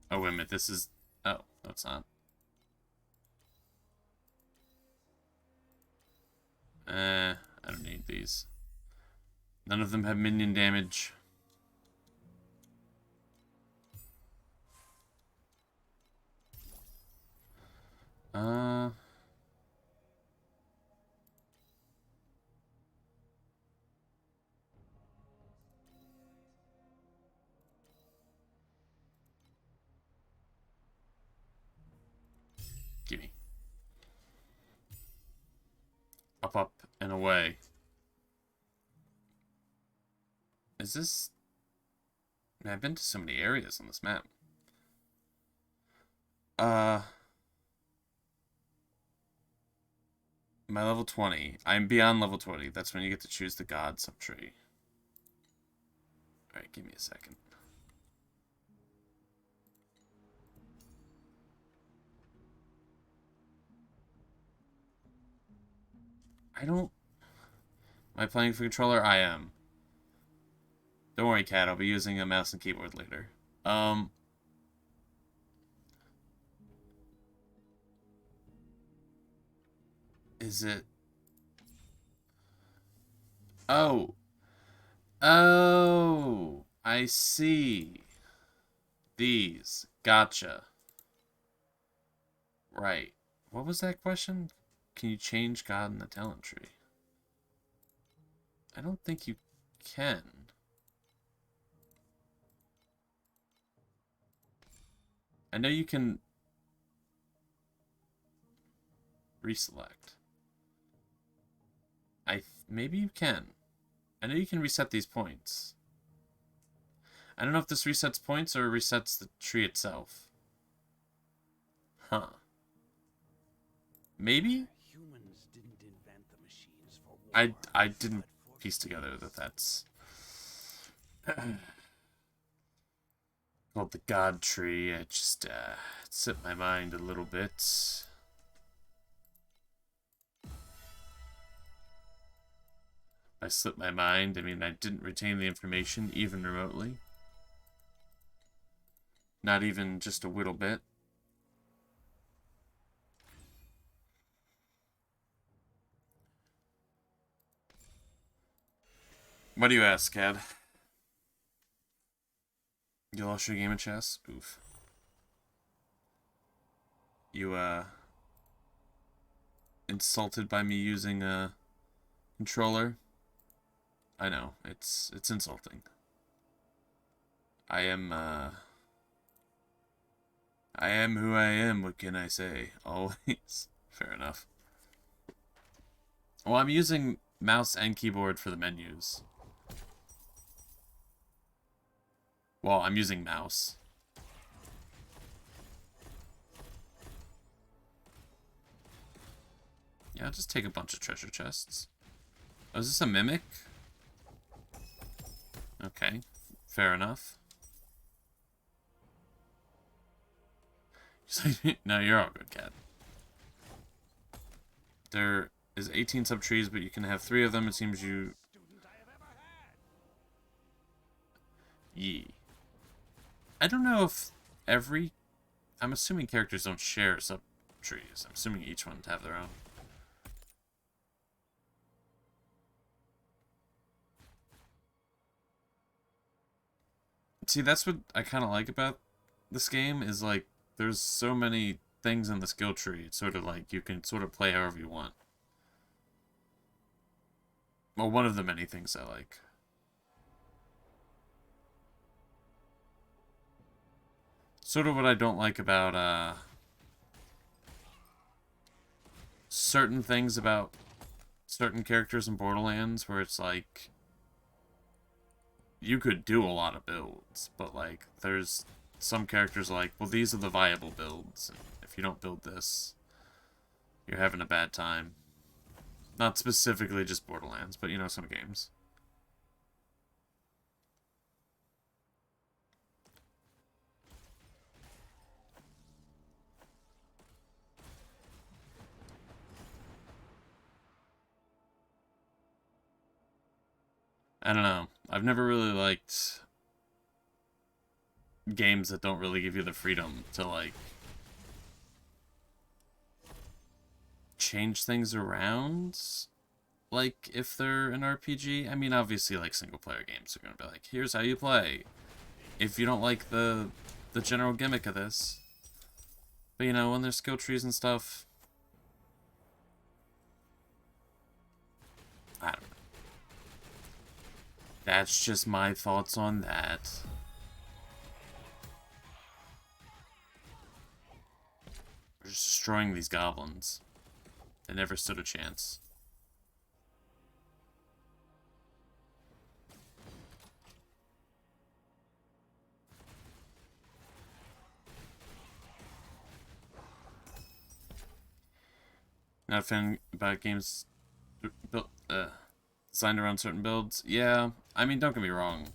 Oh, wait a minute, this is... Oh, no, it's not. I don't need these. None of them have minion damage. Uh... Gimme. Up, up, and away. Is this... Man, I've been to so many areas on this map. My level 20. I'm beyond level 20. That's when you get to choose the god subtree. Alright, give me a second. I don't... Am I playing for controller? I am. Don't worry, Cat. I'll be using a mouse and keyboard later. Is it... Oh. Oh. I see. These. Gotcha. Right. What was that question? Can you change God in the talent tree? I don't think you can. I know you can reselect. Maybe you can. I know you can reset these points. I don't know if this resets points or resets the tree itself. Huh. Maybe? Humans didn't invent the machines for war. I didn't piece together that that's called the God Tree. It just it set my mind a little bit. I slipped my mind. I mean, I didn't retain the information even remotely. Not even just a little bit. What do you ask, Cad? You lost your game of chess? Oof. You, insulted by me using a controller? I know, it's insulting. I am who I am, what can I say? Always. Fair enough. Well, I'm using mouse and keyboard for the menus. Well, I'm using mouse. Yeah, I'll just take a bunch of treasure chests. Oh, is this a mimic? Okay, fair enough. No, you're all good, Cat. There is 18 sub-trees, but you can have 3 of them. It seems you... Yee. I don't know if every... I'm assuming characters don't share sub-trees. I'm assuming each one have their own. See, that's what I kind of like about this game, is like, there's so many things in the skill tree. It's sort of like, you can sort of play however you want. Well, one of the many things I like. Sort of what I don't like about, certain things about certain characters in Borderlands where it's like you could do a lot of builds, but like there's some characters like, well, these are the viable builds. And if you don't build this, you're having a bad time. Not specifically just Borderlands, but you know, some games. I don't know. I've never really liked games that don't really give you the freedom to, like, change things around. Like, if they're an RPG. I mean, obviously, like, single-player games are going to be like, here's how you play. If you don't like the general gimmick of this. But, you know, when there's skill trees and stuff, I don't know. That's just my thoughts on that. We're just destroying these goblins. They never stood a chance. Not a fan about games built, designed around certain builds. Yeah, I mean, don't get me wrong.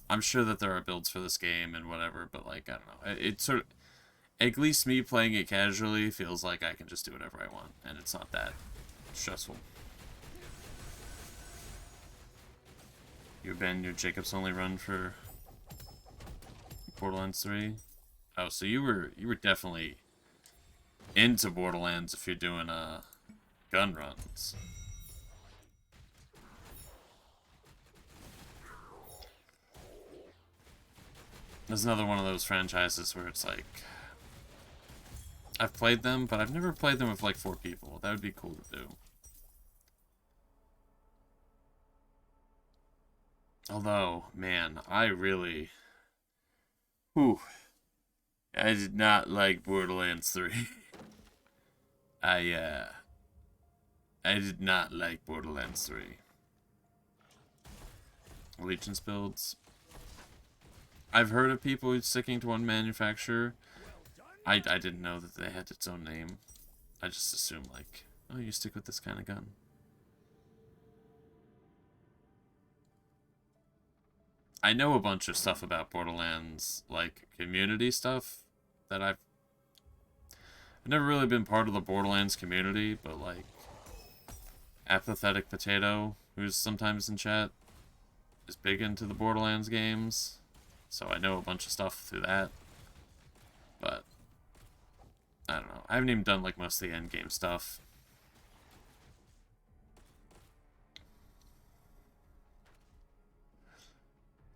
I'm sure that there are builds for this game and whatever, but like, I don't know. It sort of, at least me playing it casually feels like I can just do whatever I want, and it's not that stressful. You abandoned your Jacob's only run for Borderlands 3? Oh, so you were definitely into Borderlands if you're doing gun runs. There's another one of those franchises where it's like, I've played them, but I've never played them with like 4 people. That would be cool to do. Although, man, I really... Whew. I did not like Borderlands 3. I did not like Borderlands 3. Allegiance builds. I've heard of people sticking to one manufacturer. I didn't know that they had its own name. I just assumed, like, oh, you stick with this kind of gun. I know a bunch of stuff about Borderlands, like, community stuff, that I've never really been part of the Borderlands community, but, like, Apathetic Potato, who's sometimes in chat, is big into the Borderlands games, so I know a bunch of stuff through that, but I don't know. I haven't even done, like, most of the endgame stuff.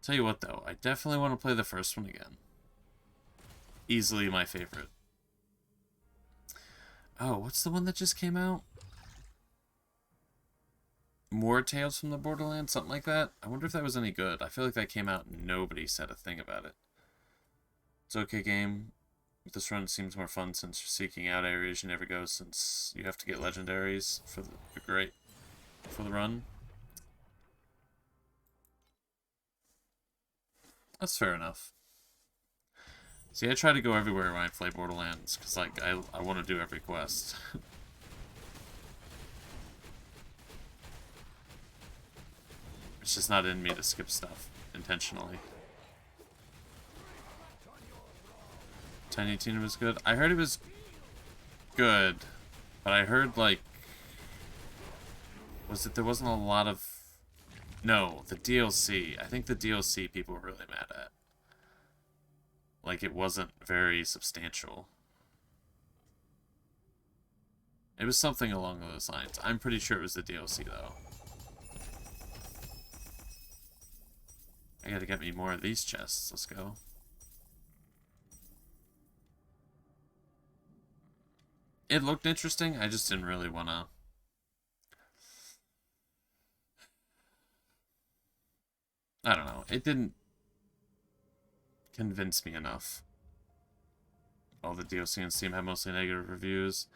Tell you what, though, I definitely want to play the first one again. Easily my favorite. Oh, what's the one that just came out? More Tales from the Borderlands? Something like that? I wonder if that was any good. I feel like that came out and nobody said a thing about it. It's okay game. This run seems more fun since you're seeking out areas you never go, since you have to get legendaries for the run. That's fair enough. See, I try to go everywhere when I play Borderlands, because, like, I want to do every quest. It's just not in me to skip stuff intentionally. Tiny Tina was good. I heard it was good, but I heard, like, there wasn't a lot of... No, the DLC. I think the DLC people were really mad at. Like, it wasn't very substantial. It was something along those lines. I'm pretty sure it was the DLC, though. I gotta get me more of these chests. Let's go. It looked interesting. I just didn't really want to... I don't know. It didn't convince me enough. All the DLC and Steam have mostly negative reviews.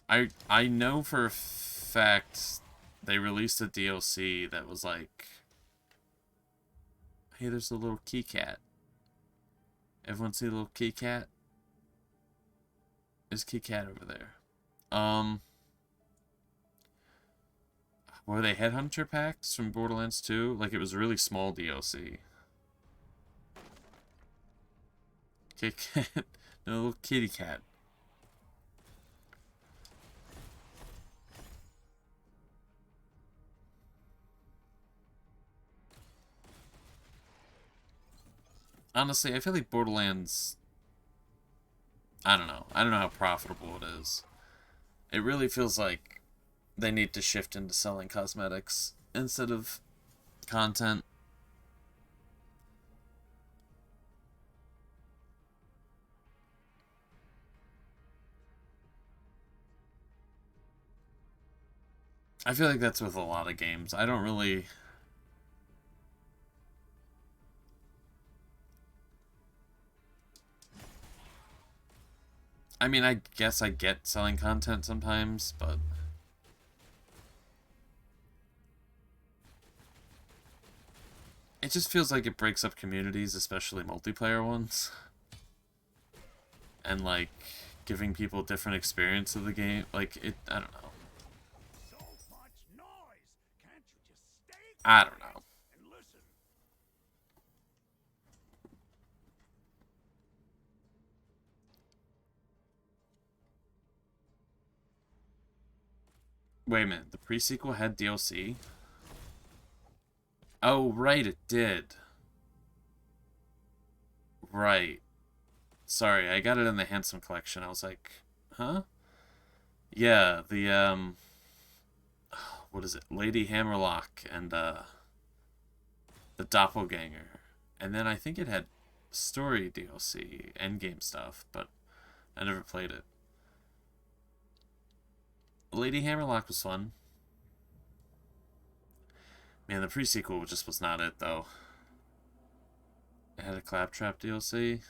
I know for a fact they released a DLC that was like, hey, there's a little key cat. Everyone see the little key cat? There's key cat over there. Were they Headhunter packs from Borderlands 2? Like, it was a really small DLC. Kit Kat. No, little kitty cat. Honestly, I feel like Borderlands... I don't know. I don't know how profitable it is. It really feels like they need to shift into selling cosmetics instead of content. I feel like that's with a lot of games. I don't really... I mean, I guess I get selling content sometimes, but... it just feels like it breaks up communities, especially multiplayer ones. And, like, giving people different experience of the game. Like, I don't know. So much noise. Can't you just stay I don't know. and listen? Wait a minute, the pre-sequel had DLC? Oh, right, it did. Right. Sorry, I got it in the Handsome Collection. I was like, huh? Yeah, what is it? Lady Hammerlock and, the Doppelganger. And then I think it had story DLC, endgame stuff, but I never played it. Lady Hammerlock was fun. Man, the pre-sequel just was not it, though. It had a Claptrap DLC.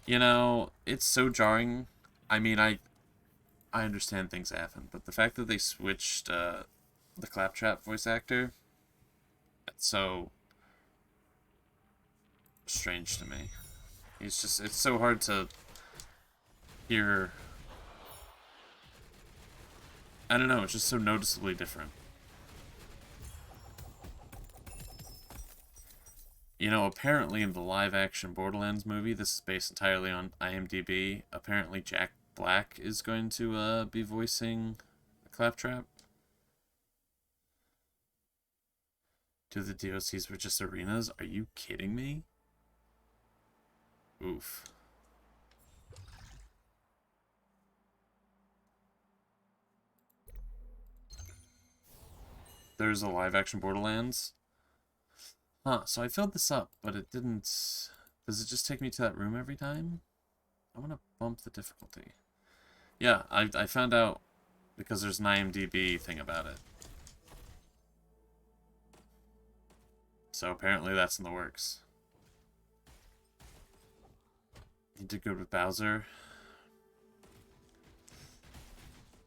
You know, it's so jarring. I mean, I understand things happen, but the fact that they switched the Claptrap voice actor, it's so strange to me. It's so hard to hear. I don't know, it's just so noticeably different. You know, apparently in the live-action Borderlands movie, this is based entirely on IMDb, apparently Jack Black is going to be voicing Claptrap. Two of the DLCs were just arenas? Are you kidding me? Oof. There's a live-action Borderlands. Huh, so I filled this up, but it didn't... Does it just take me to that room every time? I want to bump the difficulty. Yeah, I found out because there's an IMDb thing about it. So apparently that's in the works. He did good with Bowser.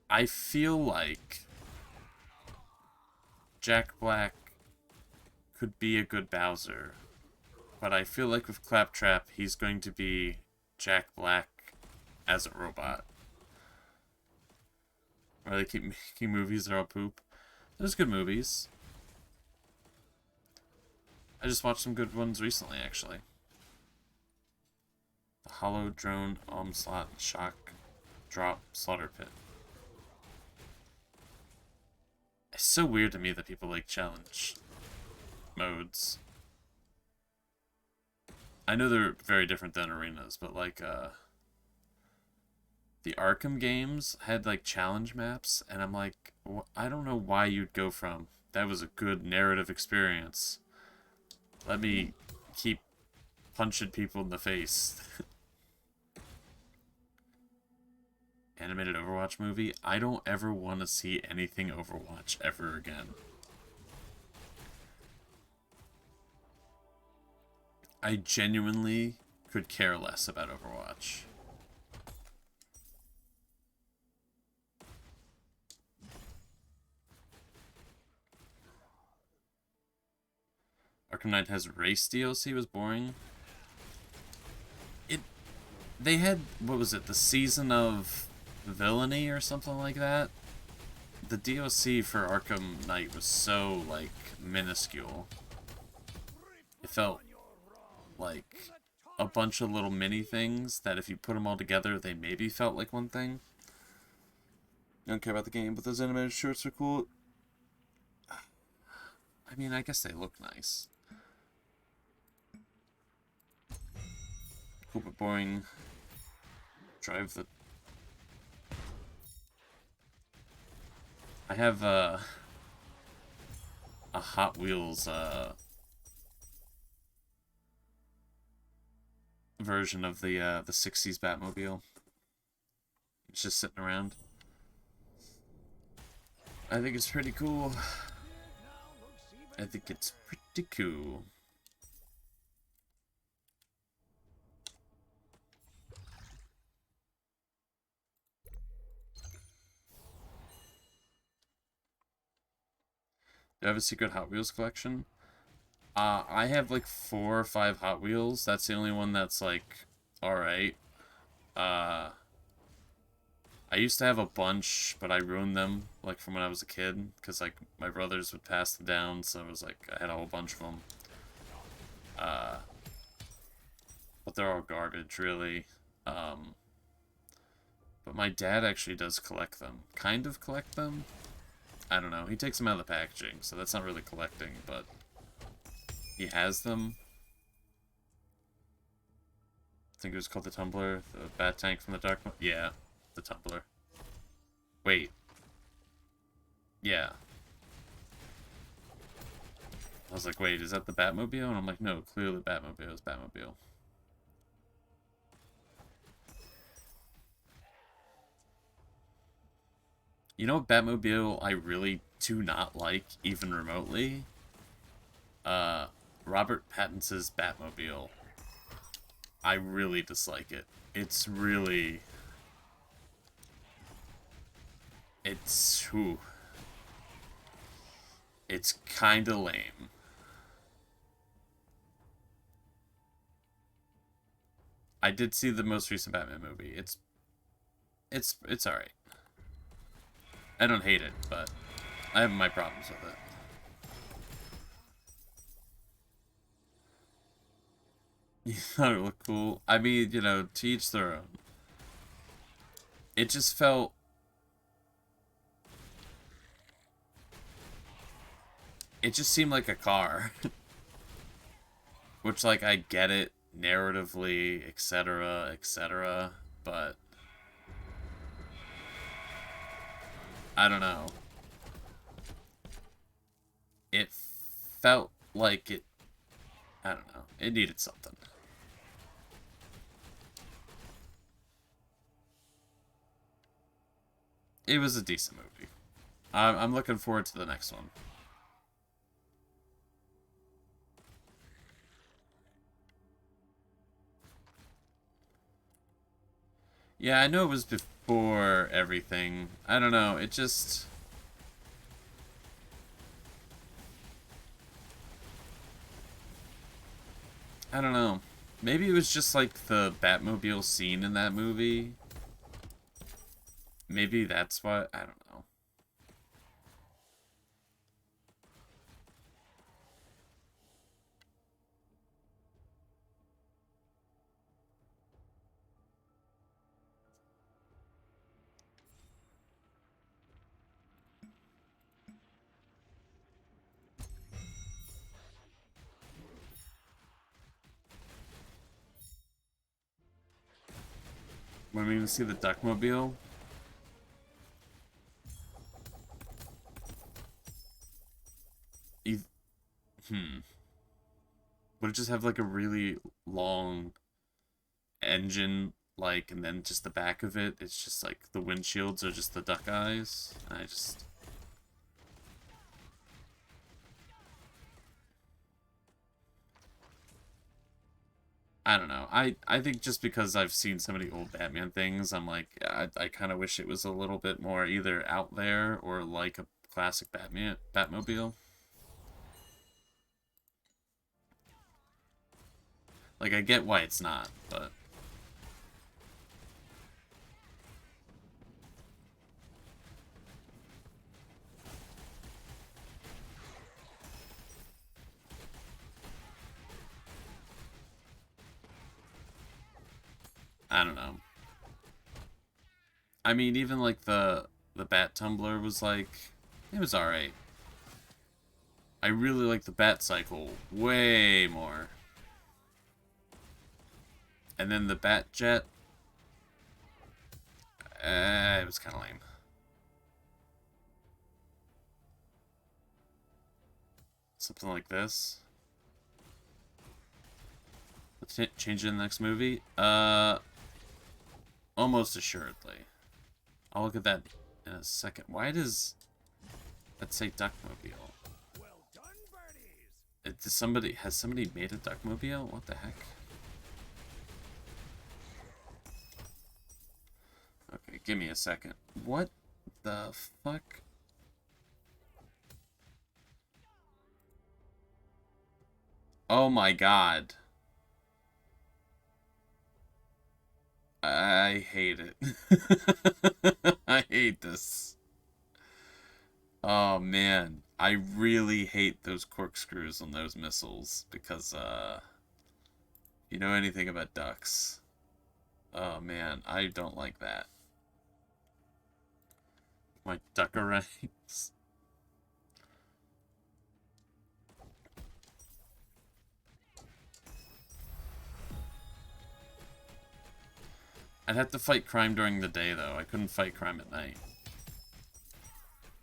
I feel like Jack Black could be a good Bowser, but I feel like with Claptrap, he's going to be Jack Black as a robot. Or they keep making movies that are all poop. There's good movies. I just watched some good ones recently, actually. The Hollow Drone Onslaught Shock Drop Slaughter Pit. It's so weird to me that people like challenge modes. I know they're very different than arenas, but like the Arkham games had like challenge maps, and I'm like, I don't know why you'd go from that was a good narrative experience. Let me keep punching people in the face. animated Overwatch movie, I don't ever want to see anything Overwatch ever again. I genuinely could care less about Overwatch. Arkham Knight has race DLC was boring. They had, what was it, the season of villainy or something like that? The DLC for Arkham Knight was so, like, minuscule. It felt like a bunch of little mini things that if you put them all together, they maybe felt like one thing. I don't care about the game, but those animated shorts are cool. I mean, I guess they look nice. Cool but boring. Drive the... I have a Hot Wheels version of the 60s Batmobile. It's just sitting around. I think it's pretty cool. I think it's pretty cool. Do you have a secret Hot Wheels collection? I have like 4 or 5 Hot Wheels. That's the only one that's like alright. I used to have a bunch, but I ruined them like from when I was a kid because like my brothers would pass them down, so it was like I had a whole bunch of them. But they're all garbage, really. But my dad actually does collect them. Kind of collect them. I don't know. He takes them out of the packaging, so that's not really collecting, but he has them. I think it was called the Tumbler, the Bat Tank from the Dark... Yeah, the Tumbler. Wait. Yeah. I was like, wait, is that the Batmobile? And I'm like, no, clearly Batmobile is Batmobile. You know what Batmobile I really do not like, even remotely? Robert Pattinson's Batmobile. I really dislike it. It's really... It's... Whew. It's kinda lame. I did see the most recent Batman movie. It's alright. I don't hate it, but I have my problems with it. You thought it looked cool? I mean, you know, to each their own. It just felt... It just seemed like a car. Which, like, I get it narratively, etc., etc., but... I don't know. It felt like it... I don't know. It needed something. It was a decent movie. I'm looking forward to the next one. Yeah, I know it was before everything. I don't know, it just... I don't know. Maybe it was just like the Batmobile scene in that movie. Maybe that's why, I don't know. Want me to see the Duckmobile? Eith Would it just have like a really long engine like, and then just the back of it, it's just like the windshields are just the duck eyes. I don't know. I think just because I've seen so many old Batman things, I'm like, yeah, I kind of wish it was a little bit more either out there or like a classic Batmobile. Like, I get why it's not, but I don't know. I mean, even like the Bat Tumbler was like, it was alright. I really like the Bat Cycle way more. And then the Bat Jet, it was kind of lame. Something like this. Let's change it in the next movie. Almost assuredly. I'll look at that in a second. Why does that say Duckmobile? Well done, birdies. Has somebody made a Duckmobile? What the heck? Okay, give me a second. What the fuck? Oh my god. I hate it. I hate this. Oh man. I really hate those corkscrews on those missiles because you know anything about ducks. Oh man, I don't like that. My duckarangs. I'd have to fight crime during the day though. I couldn't fight crime at night.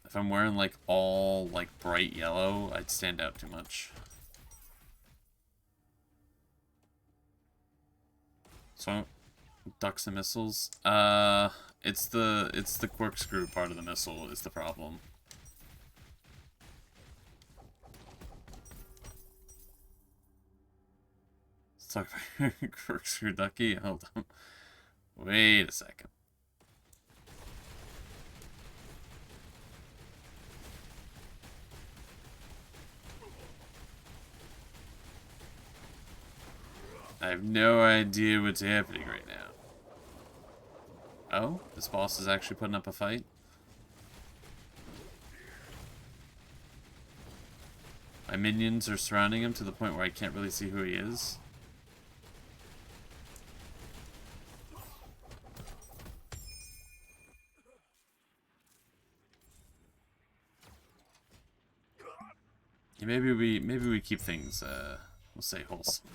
If I'm wearing like all like bright yellow, I'd stand out too much. So ducks and missiles. It's the corkscrew part of the missile is the problem. Let's talk about corkscrew ducky. Hold on. Wait a second. I have no idea what's happening right now. Oh, this boss is actually putting up a fight? My minions are surrounding him to the point where I can't really see who he is. Yeah, maybe we keep things we'll say wholesome.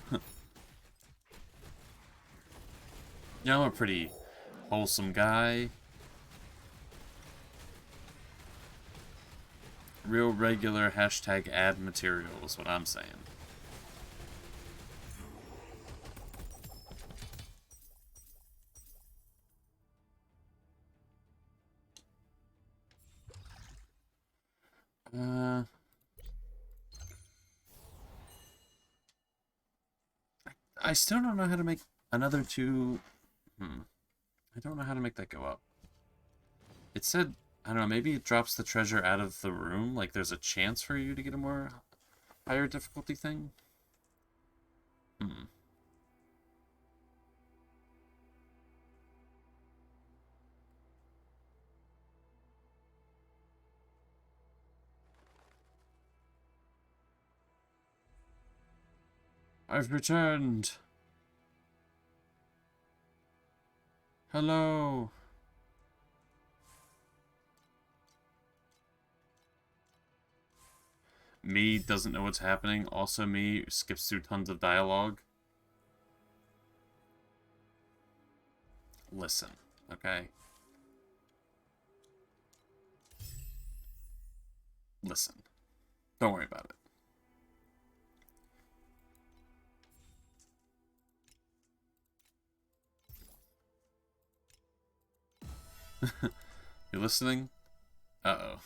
Yeah, I'm a pretty wholesome guy. Real regular hashtag ad material is what I'm saying. I still don't know how to make another two. I don't know how to make that go up. It said, I don't know, maybe it drops the treasure out of the room. Like there's a chance for you to get a more higher difficulty thing. I've returned. Hello. Me doesn't know what's happening. Also me skips through tons of dialogue. Listen, okay? Listen. Don't worry about it. You listening? Uh-oh.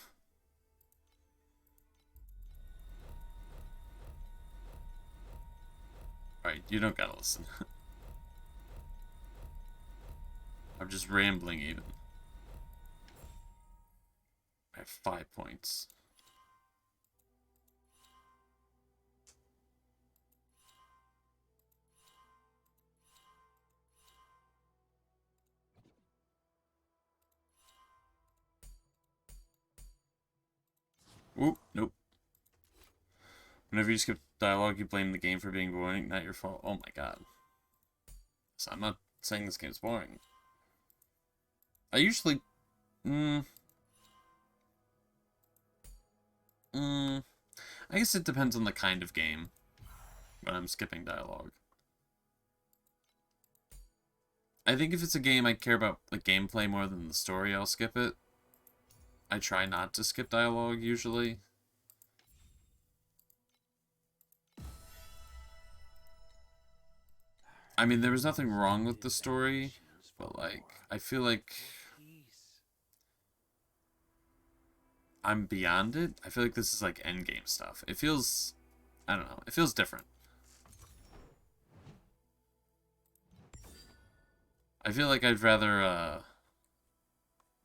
Alright, you don't gotta listen. I'm just rambling even. I have 5 points. Ooh, nope. Whenever you skip dialogue, you blame the game for being boring, not your fault. Oh my god. So I'm not saying this game's boring. I usually... Mm, mm, I guess it depends on the kind of game when I'm skipping dialogue. I think if it's a game I care about the gameplay more than the story, I'll skip it. I try not to skip dialogue, usually. I mean, there was nothing wrong with the story, but, like, I feel like I'm beyond it. I feel like this is, like, endgame stuff. It feels... I don't know. It feels different. I feel like I'd rather,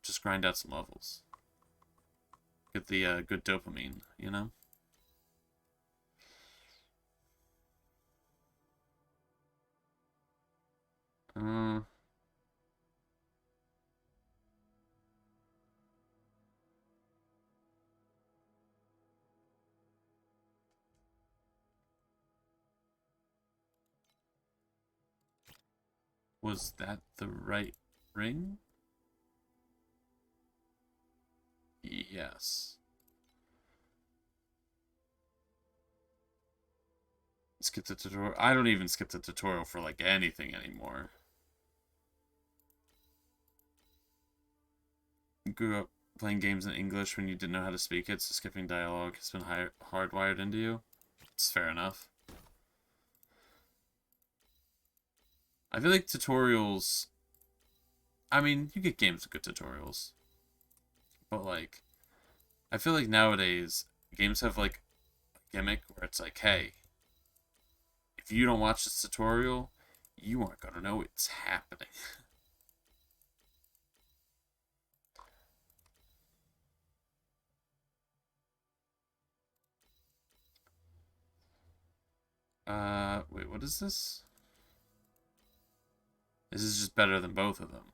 just grind out some levels. Get the, good dopamine, you know? Uh... Was that the right ring? Yes. Skip the tutorial. I don't even skip the tutorial for, like, anything anymore. You grew up playing games in English when you didn't know how to speak it, so skipping dialogue has been hardwired into you. It's fair enough. I feel like tutorials... I mean, you get games with good tutorials. But, like, I feel like nowadays, games have, like, a gimmick where it's like, hey, if you don't watch this tutorial, you aren't gonna know it's happening. Wait, what is this? This is just better than both of them.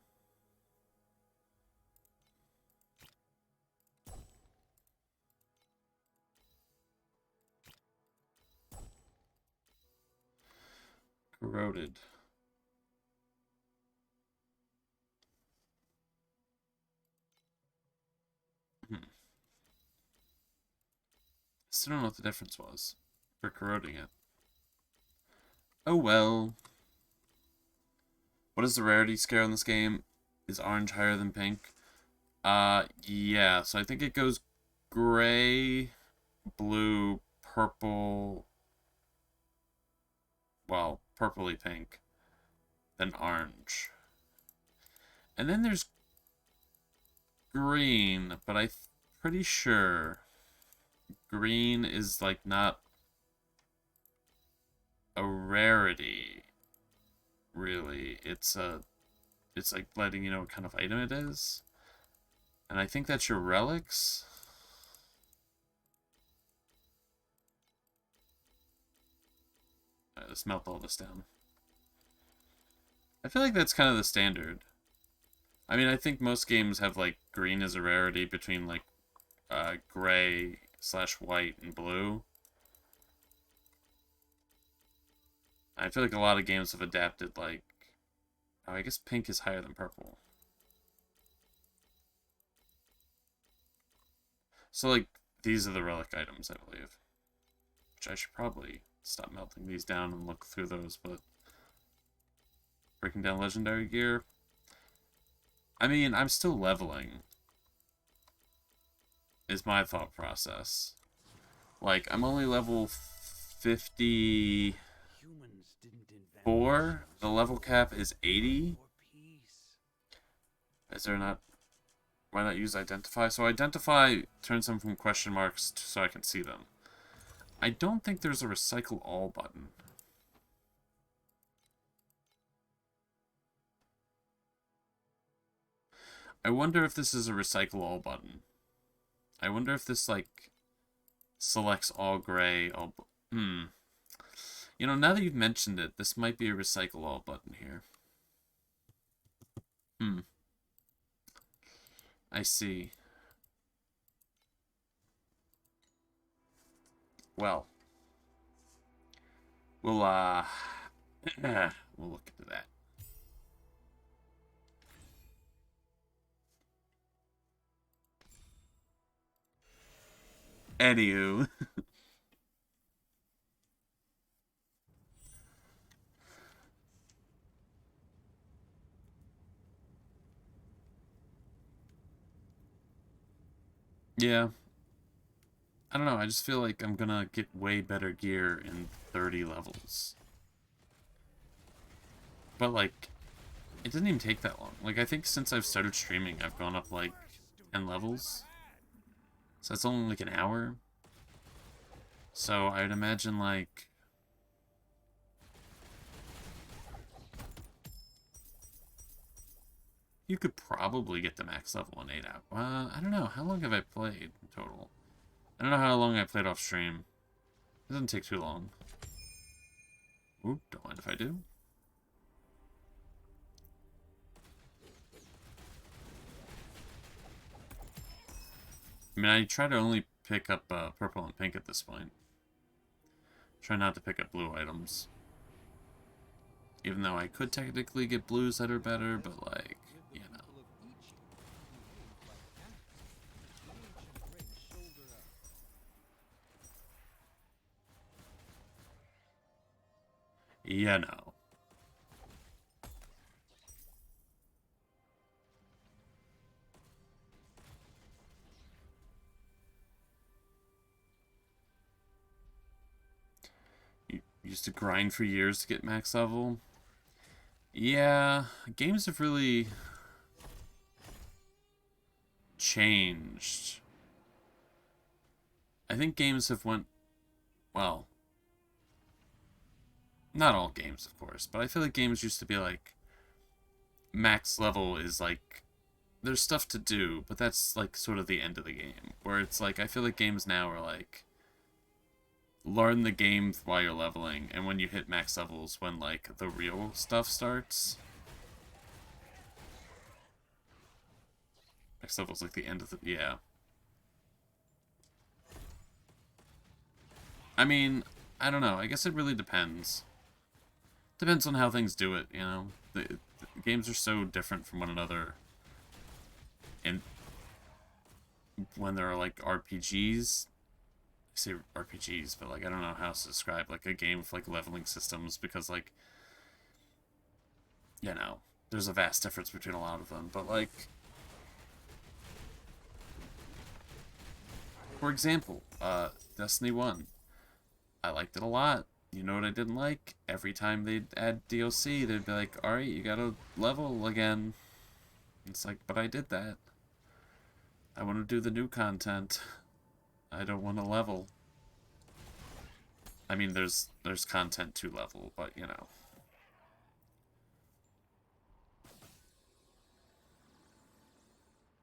Corroded. Hmm. Still don't know what the difference was for corroding it. Oh well. What is the rarity scale in this game? Is orange higher than pink? Yeah, so I think it goes gray, blue, purple, well, purpley pink, then orange. And then there's green, but I'm pretty sure green is, like, not a rarity, really. It's like letting you know what kind of item it is. And I think that's your relics. Alright, let's melt all this down. I feel like that's kind of the standard. I mean, I think most games have, like, green as a rarity between, like, gray / white and blue. I feel like a lot of games have adapted, like... Oh, I guess pink is higher than purple. So, like, these are the relic items, I believe. Which I should probably stop melting these down and look through those, but... Breaking down legendary gear. I mean, I'm still leveling. Is my thought process. Like, I'm only level 54. The level cap is 80. Is there not Why not use identify? So identify turns them from question marks so I can see them. I don't think there's a recycle all button. I wonder if this is a recycle all button. I wonder if this, like, selects all gray, all... You know, now that you've mentioned it, this might be a recycle all button here. I see. Well. We'll, we'll look into that. Anywho. Yeah. I don't know, I just feel like I'm gonna get way better gear in 30 levels. But, like, it didn't even take that long. Like, I think since I've started streaming, I've gone up, like, 10 levels. So that's only, like, an hour. So I'd imagine, like... You could probably get the max level in 8 hours. I don't know. How long have I played in total? I don't know how long I played off stream. It doesn't take too long. Oop, don't mind if I do. I mean, I try to only pick up purple and pink at this point. Try not to pick up blue items. Even though I could technically get blues that are better, but like, you know. You know. You used to grind for years to get max level. Yeah, games have really changed. I think games have went, well, not all games, of course, but I feel like games used to be like, max level is like, there's stuff to do, but that's like sort of the end of the game. Where it's like, I feel like games now are like, learn the game while you're leveling, and when you hit max levels, when like the real stuff starts. Max level's like the end of the, yeah. I mean, I don't know, I guess it really depends. Depends on how things do it, you know? The games are so different from one another. And when there are like RPGs, I say RPGs, but like I don't know how to describe like a game with like leveling systems, because like, you know, there's a vast difference between a lot of them. But like, for example, Destiny 1. I liked it a lot. You know what I didn't like? Every time they'd add DLC, they'd be like, alright, you gotta level again. It's like, but I did that. I want to do the new content. I don't want to level. I mean, there's content to level, but, you know.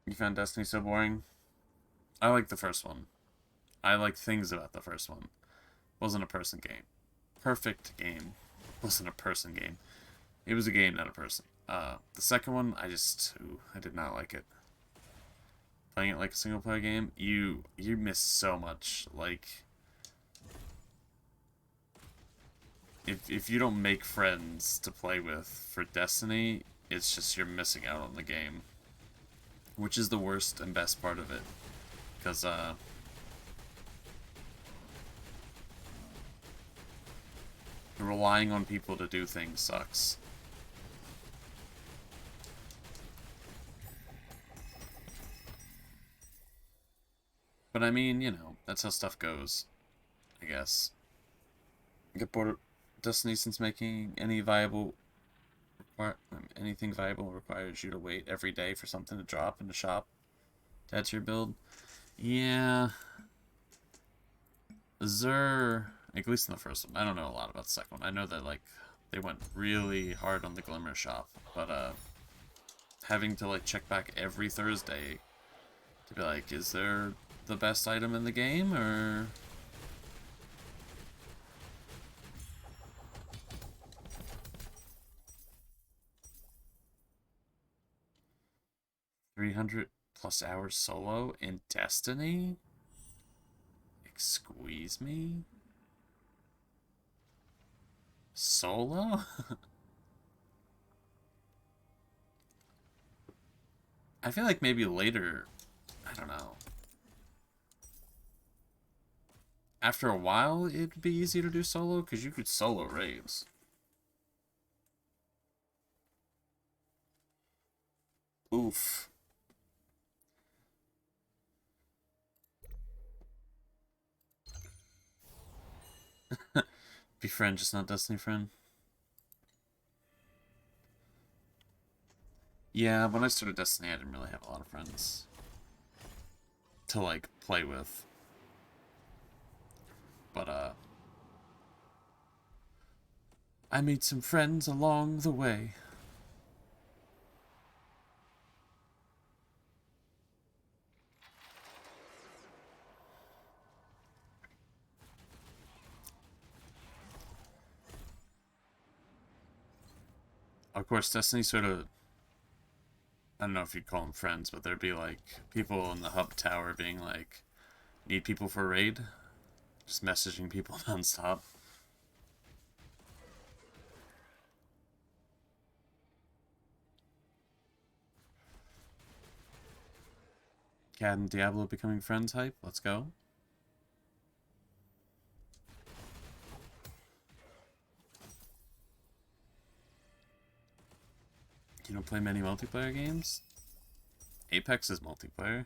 You found Destiny so boring? I like the first one. I like things about the first one. Wasn't a person game. Perfect game. Wasn't a person game. It was a game, not a person. The second one, I did not like it. Playing it like a single player game, you miss so much. Like, if you don't make friends to play with for Destiny, it's just you're missing out on the game. Which is the worst and best part of it. Because, relying on people to do things sucks. But I mean, you know, that's how stuff goes, I guess. Get bored of Destiny since making anything viable requires you to wait every day for something to drop in the shop. That's your build? Yeah. Zur, at least in the first one. I don't know a lot about the second one. I know that, like, they went really hard on the Glimmer Shop, but, having to, like, check back every Thursday to be like, is there the best item in the game, or... 300 plus hours solo in Destiny? Squeeze me? Solo? I feel like maybe later, I don't know. After a while, it'd be easy to do solo, because you could solo raids. Oof. Be friend, just not Destiny friend. Yeah, when I started Destiny, I didn't really have a lot of friends to, like, play with. But, I made some friends along the way. Of course, Destiny sort of... I don't know if you'd call them friends, but there'd be, like, people in the hub tower being like, need people for a raid? Just messaging people nonstop. Cad and Diablo becoming friends hype. Let's go. You don't play many multiplayer games? Apex is multiplayer.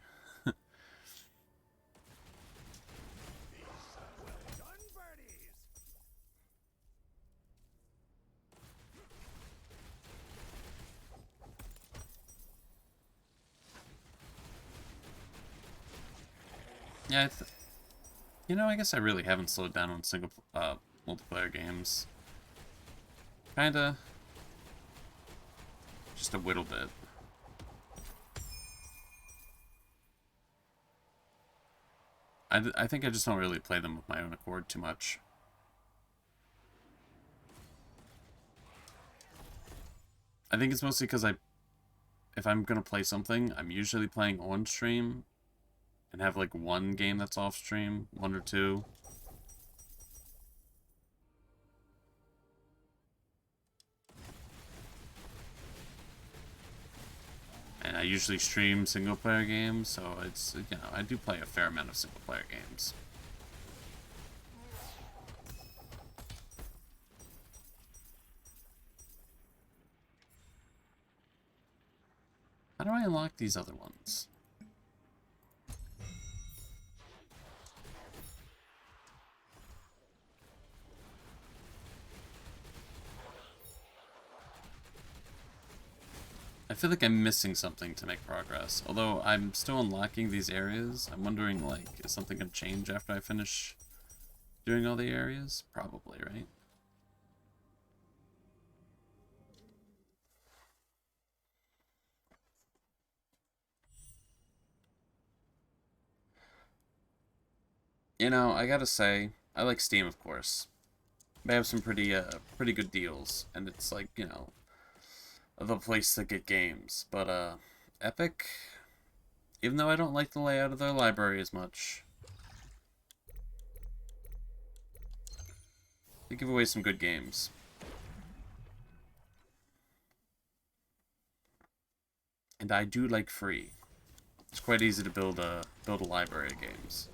Yeah, you know, I guess I really haven't slowed down on single multiplayer games. Kinda. Just a little bit. I think I just don't really play them with my own accord too much. I think it's mostly because if I'm gonna play something, I'm usually playing on stream and have like one game that's off stream, one or two. And I usually stream single player games, so it's, you know, I do play a fair amount of single player games. How do I unlock these other ones? I feel like I'm missing something to make progress. Although I'm still unlocking these areas, I'm wondering, like, is something going to change after I finish doing all the areas? Probably, right? You know, I gotta say, I like Steam, of course. They have some pretty good deals, and it's like, you know, the place to get games. But, Epic, even though I don't like the layout of their library as much, they give away some good games. And I do like free. It's quite easy to build a library of games.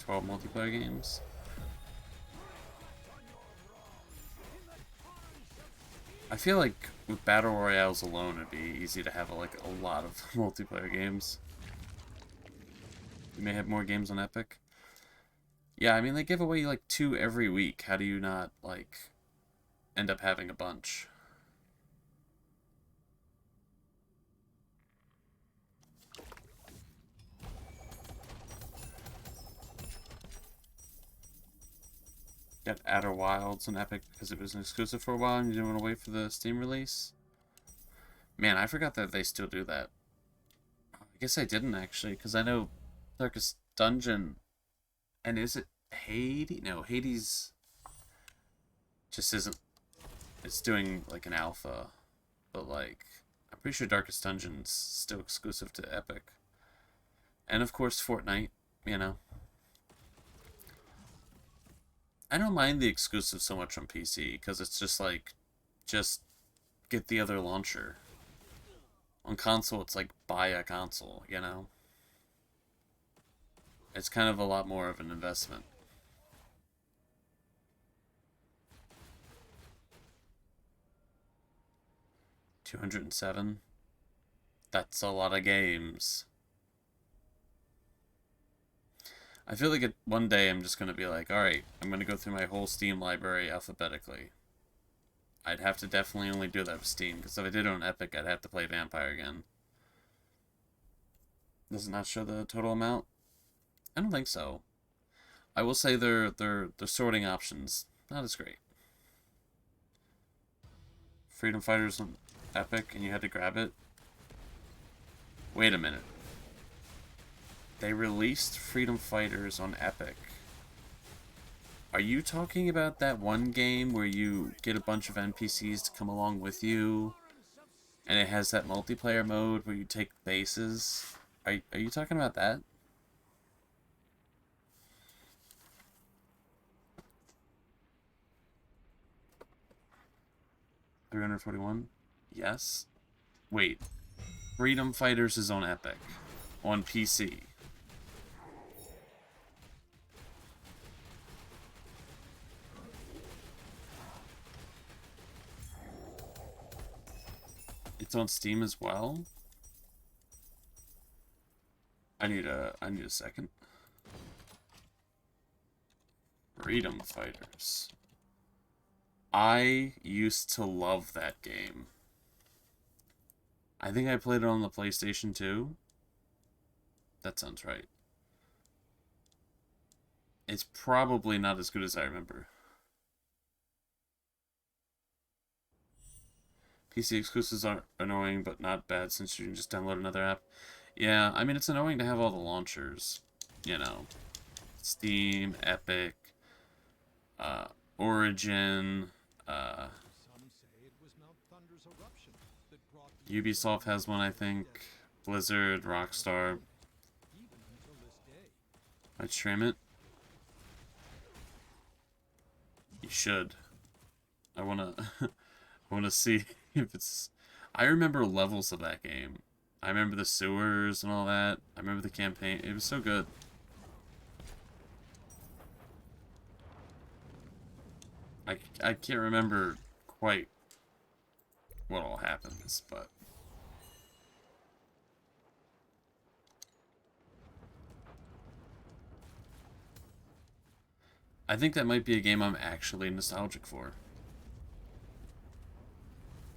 12 multiplayer games. I feel like with Battle Royales alone, it'd be easy to have like a lot of multiplayer games. You may have more games on Epic. Yeah, I mean, they give away like 2 every week. How do you not, like, end up having a bunch? Got Outer Wilds on Epic because it was an exclusive for a while and you didn't want to wait for the Steam release. Man, I forgot that they still do that. I guess I didn't actually, because I know Darkest Dungeon, and is it Hades? No, Hades just isn't. It's doing like an alpha, but like I'm pretty sure Darkest Dungeon's still exclusive to Epic. And of course Fortnite, you know. I don't mind the exclusive so much on PC because it's just like, just get the other launcher. On console, it's like buy a console, you know? It's kind of a lot more of an investment. $207? That's a lot of games. I feel like one day I'm just going to be like, alright, I'm going to go through my whole Steam library alphabetically. I'd have to definitely only do that with Steam, because if I did it on Epic, I'd have to play Vampire again. Does it not show the total amount? I don't think so. I will say their sorting options, not as great. Freedom Fighters on Epic, and you had to grab it? Wait a minute. They released Freedom Fighters on Epic. Are you talking about that one game where you get a bunch of NPCs to come along with you, and it has that multiplayer mode where you take bases? Are you talking about that? $341? Yes. Wait. Freedom Fighters is on Epic. On PC. It's on Steam as well? I need a second. Freedom Fighters. I used to love that game. I think I played it on the PlayStation 2. That sounds right. It's probably not as good as I remember. PC exclusives are annoying, but not bad since you can just download another app. Yeah, I mean, it's annoying to have all the launchers. You know, Steam, Epic, Origin, Ubisoft has one, I think. Blizzard, Rockstar. I'd stream it. You should. I wanna I wanna see if it's. I remember levels of that game. I remember the sewers and all that. I remember the campaign. It was so good. I can't remember quite what all happens, but I think that might be a game I'm actually nostalgic for.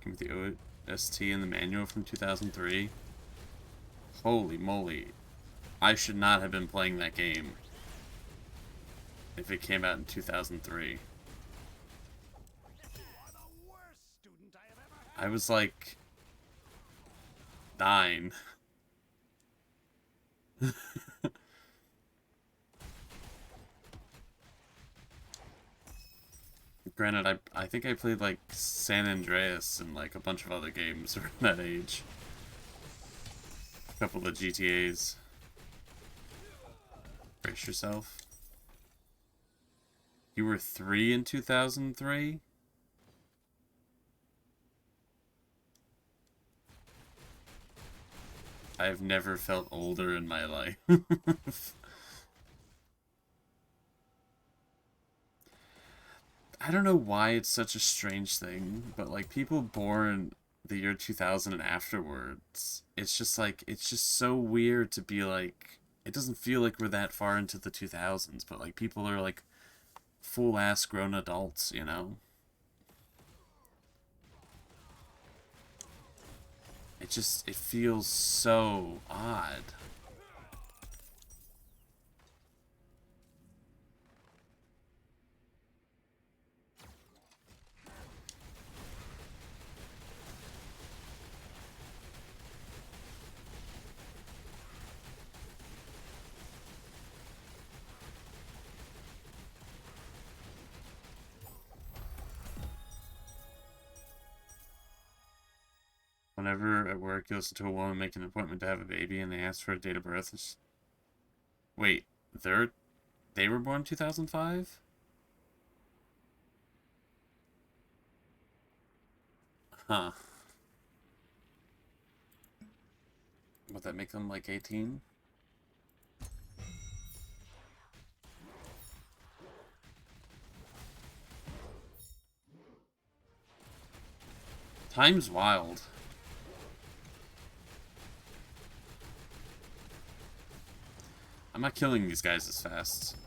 Give me the OST and the manual from 2003. Holy moly. I should not have been playing that game if it came out in 2003. I was like 9. Granted, I think I played like San Andreas and like a bunch of other games around that age. A couple of GTAs. Brace yourself. You were 3 in 2003? I have never felt older in my life. I don't know why it's such a strange thing, but like people born the year 2000 and afterwards, it's just like, it's just so weird to be like, it doesn't feel like we're that far into the 2000s, but like people are like full ass grown adults, you know? It feels so odd. Whenever at work you listen to a woman make an appointment to have a baby and they ask for a date of birth. Wait, they were born 2005? Huh. Would that make them like 18? Time's wild. I'm not killing these guys as fast.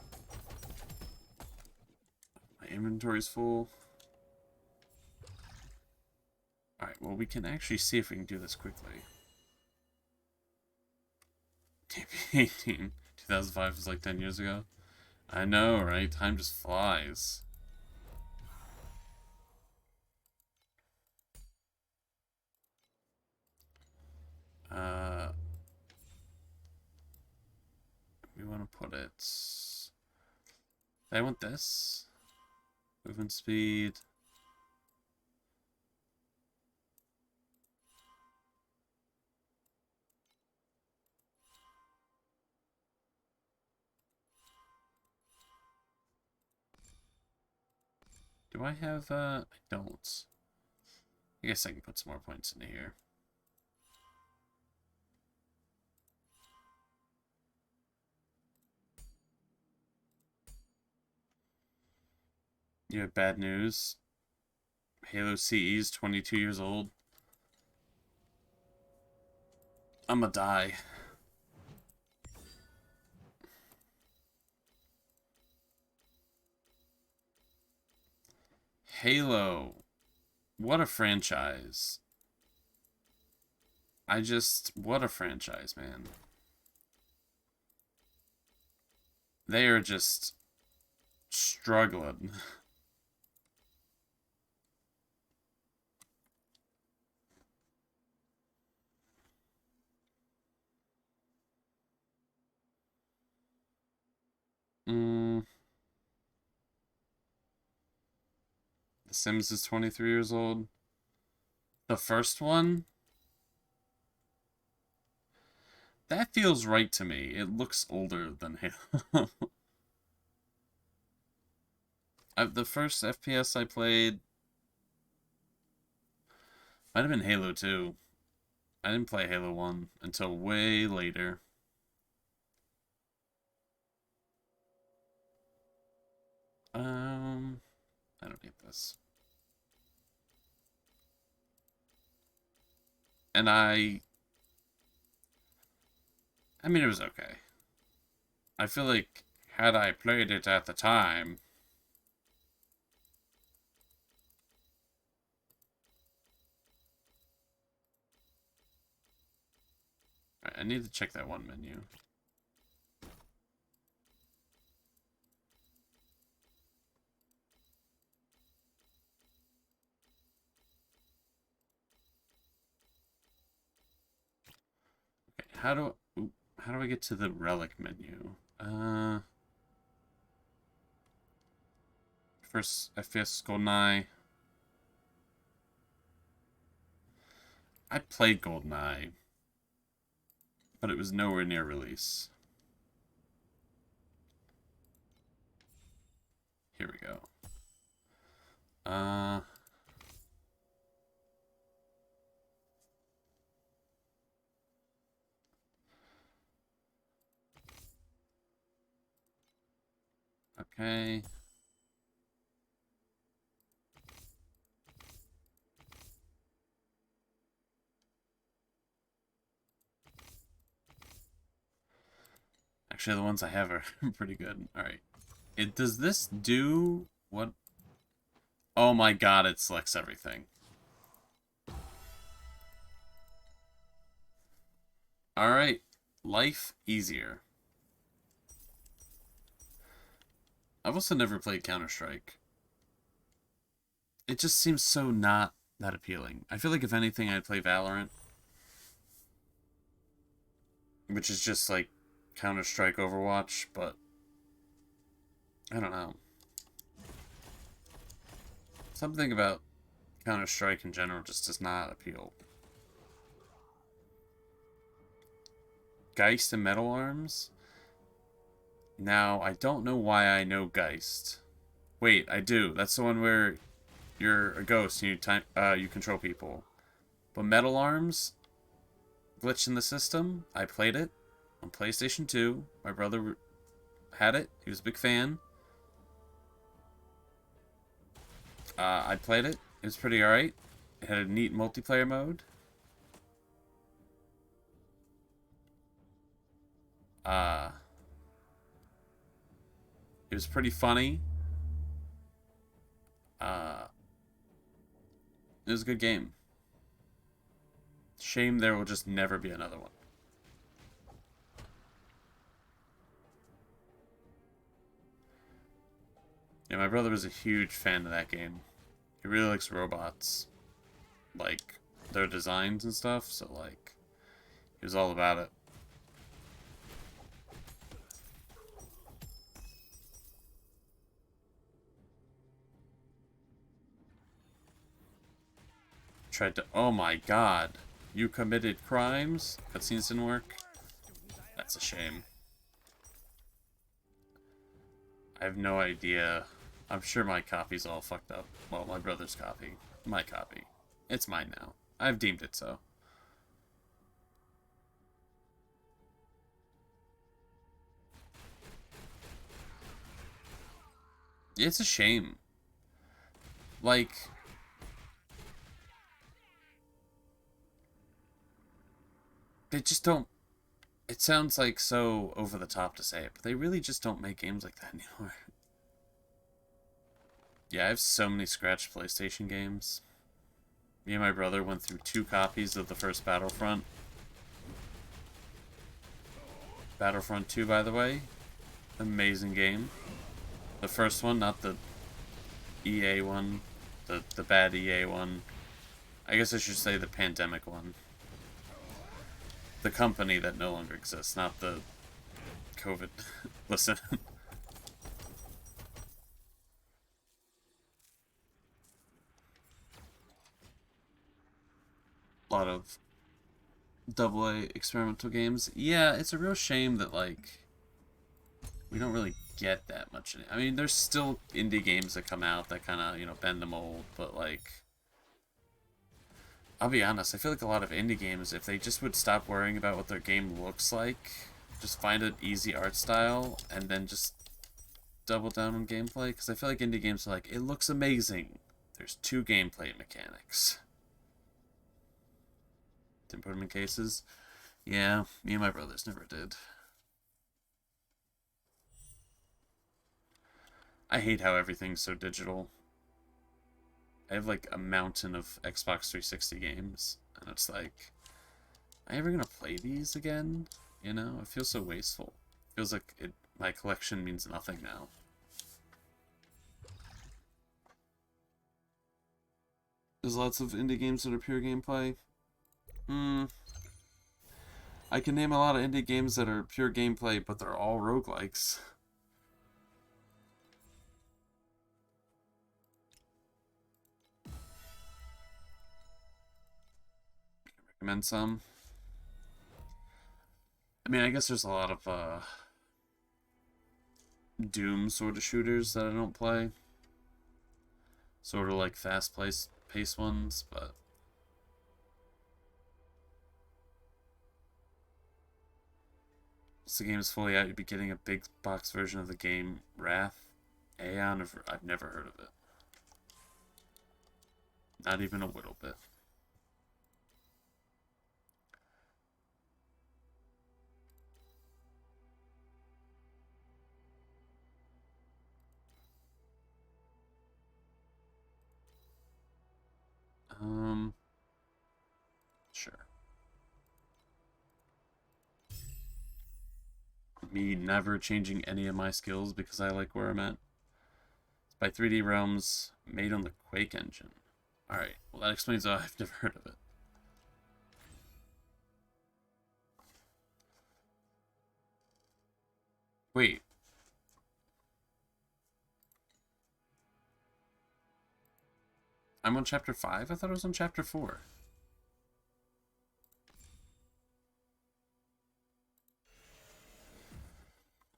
My inventory's full. Alright, well, we can actually see if we can do this quickly. Can't be 18. 2005 was like 10 years ago. I know, right? Time just flies. We want to put it... I want this. Movement speed. Do I have, I don't. I guess I can put some more points into here. You have bad news. Halo CE's 22 years old. I'ma die. Halo. What a franchise. What a franchise, man. They are just struggling. The Sims is 23 years old. The first one? That feels right to me. It looks older than Halo. The first FPS I played might have been Halo 2. I didn't play Halo 1 until way later. I don't need this. And I mean, it was okay. I feel like had I played it at the time, I need to check that one menu. Okay, how do I get to the relic menu? First FPS GoldenEye. I played GoldenEye, but it was nowhere near release. Here we go. Okay. Actually, the ones I have are pretty good. Alright. Does this do what? Oh my god, it selects everything. Alright. Life easier. I've also never played Counter-Strike. It just seems so not that appealing. I feel like if anything, I'd play Valorant. Which is just like Counter-Strike Overwatch, but I don't know. Something about Counter-Strike in general just does not appeal. Geist and Metal Arms. Now, I don't know why I know Geist. Wait, I do. That's the one where you're a ghost and you control people. But Metal Arms, glitch in the system. I played it on PlayStation 2. My brother had it. He was a big fan. I played it. It was pretty alright. It had a neat multiplayer mode. It was pretty funny. It was a good game. Shame there will just never be another one. Yeah, my brother was a huge fan of that game. He really likes robots. Like, their designs and stuff, so, like, he was all about it. Tried to... Oh my god. You committed crimes? Cutscenes didn't work? That's a shame. I have no idea. I'm sure my copy's all fucked up. Well, my brother's copy. My copy. It's mine now. I've deemed it so. It's a shame. Like... They just don't... It sounds like so over the top to say it, but they really just don't make games like that anymore. Yeah, I have so many scratched PlayStation games. Me and my brother went through 2 copies of the first Battlefront. Battlefront 2, by the way. Amazing game. The first one, not the EA one. The bad EA one. I guess I should say the pandemic one. The company that no longer exists, not the COVID. Listen. A lot of AA experimental games. Yeah, it's a real shame that, like, we don't really get that much. I mean, there's still indie games that come out that kind of, you know, bend the mold, but, like, I'll be honest, I feel like a lot of indie games, if they just would stop worrying about what their game looks like, just find an easy art style, and then just double down on gameplay, because I feel like indie games are like, it looks amazing. There's 2 gameplay mechanics. Didn't put them in cases. Yeah, me and my brothers never did. I hate how everything's so digital. I have like a mountain of Xbox 360 games, and it's like, am I ever gonna play these again? You know, it feels so wasteful. It feels like my collection means nothing now. There's lots of indie games that are pure gameplay. I can name a lot of indie games that are pure gameplay, but they're all roguelikes. Recommend some. I mean, I guess there's a lot of Doom sort of shooters that I don't play. Sort of like fast pace ones, but once the game is fully out, you'd be getting a big box version of the game Wrath. Aeon, I've never heard of it. Not even a little bit. Sure. Me never changing any of my skills because I like where I'm at. It's by 3D Realms, made on the Quake engine. Alright, well that explains why I've never heard of it. Wait. I'm on chapter 5? I thought I was on chapter 4.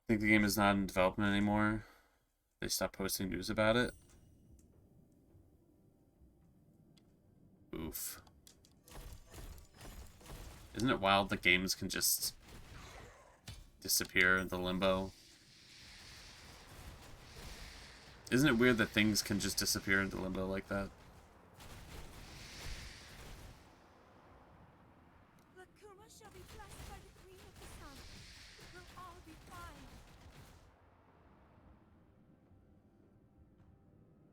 think the game is not in development anymore. They stopped posting news about it. Oof. Isn't it wild that games can just disappear into limbo? Isn't it weird that things can just disappear into limbo like that? Lakuma shall be blessed by the Queen of the Sun. We'll all be fine.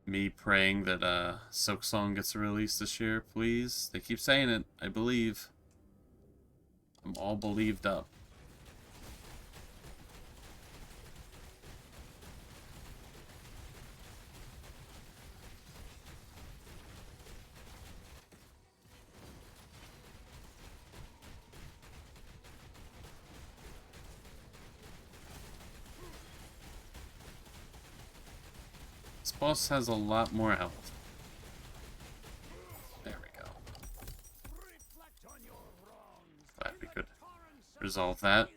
Me praying that Silk Song gets released this year, please. They keep saying it. I believe. I'm all believed up. This boss has a lot more health. There we go. Glad we could resolve that.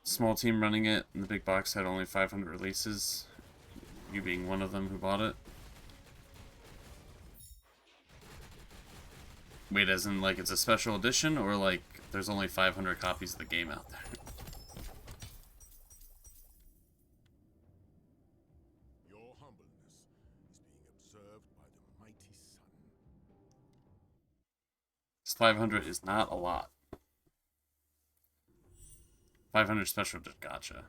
Small team running it, and the big box had only 500 releases. You being one of them who bought it. Wait, as in like it's a special edition, or like there's only 500 copies of the game out there? Your humbleness is being observed by the mighty sun. This 500 is not a lot. 500 special, gotcha.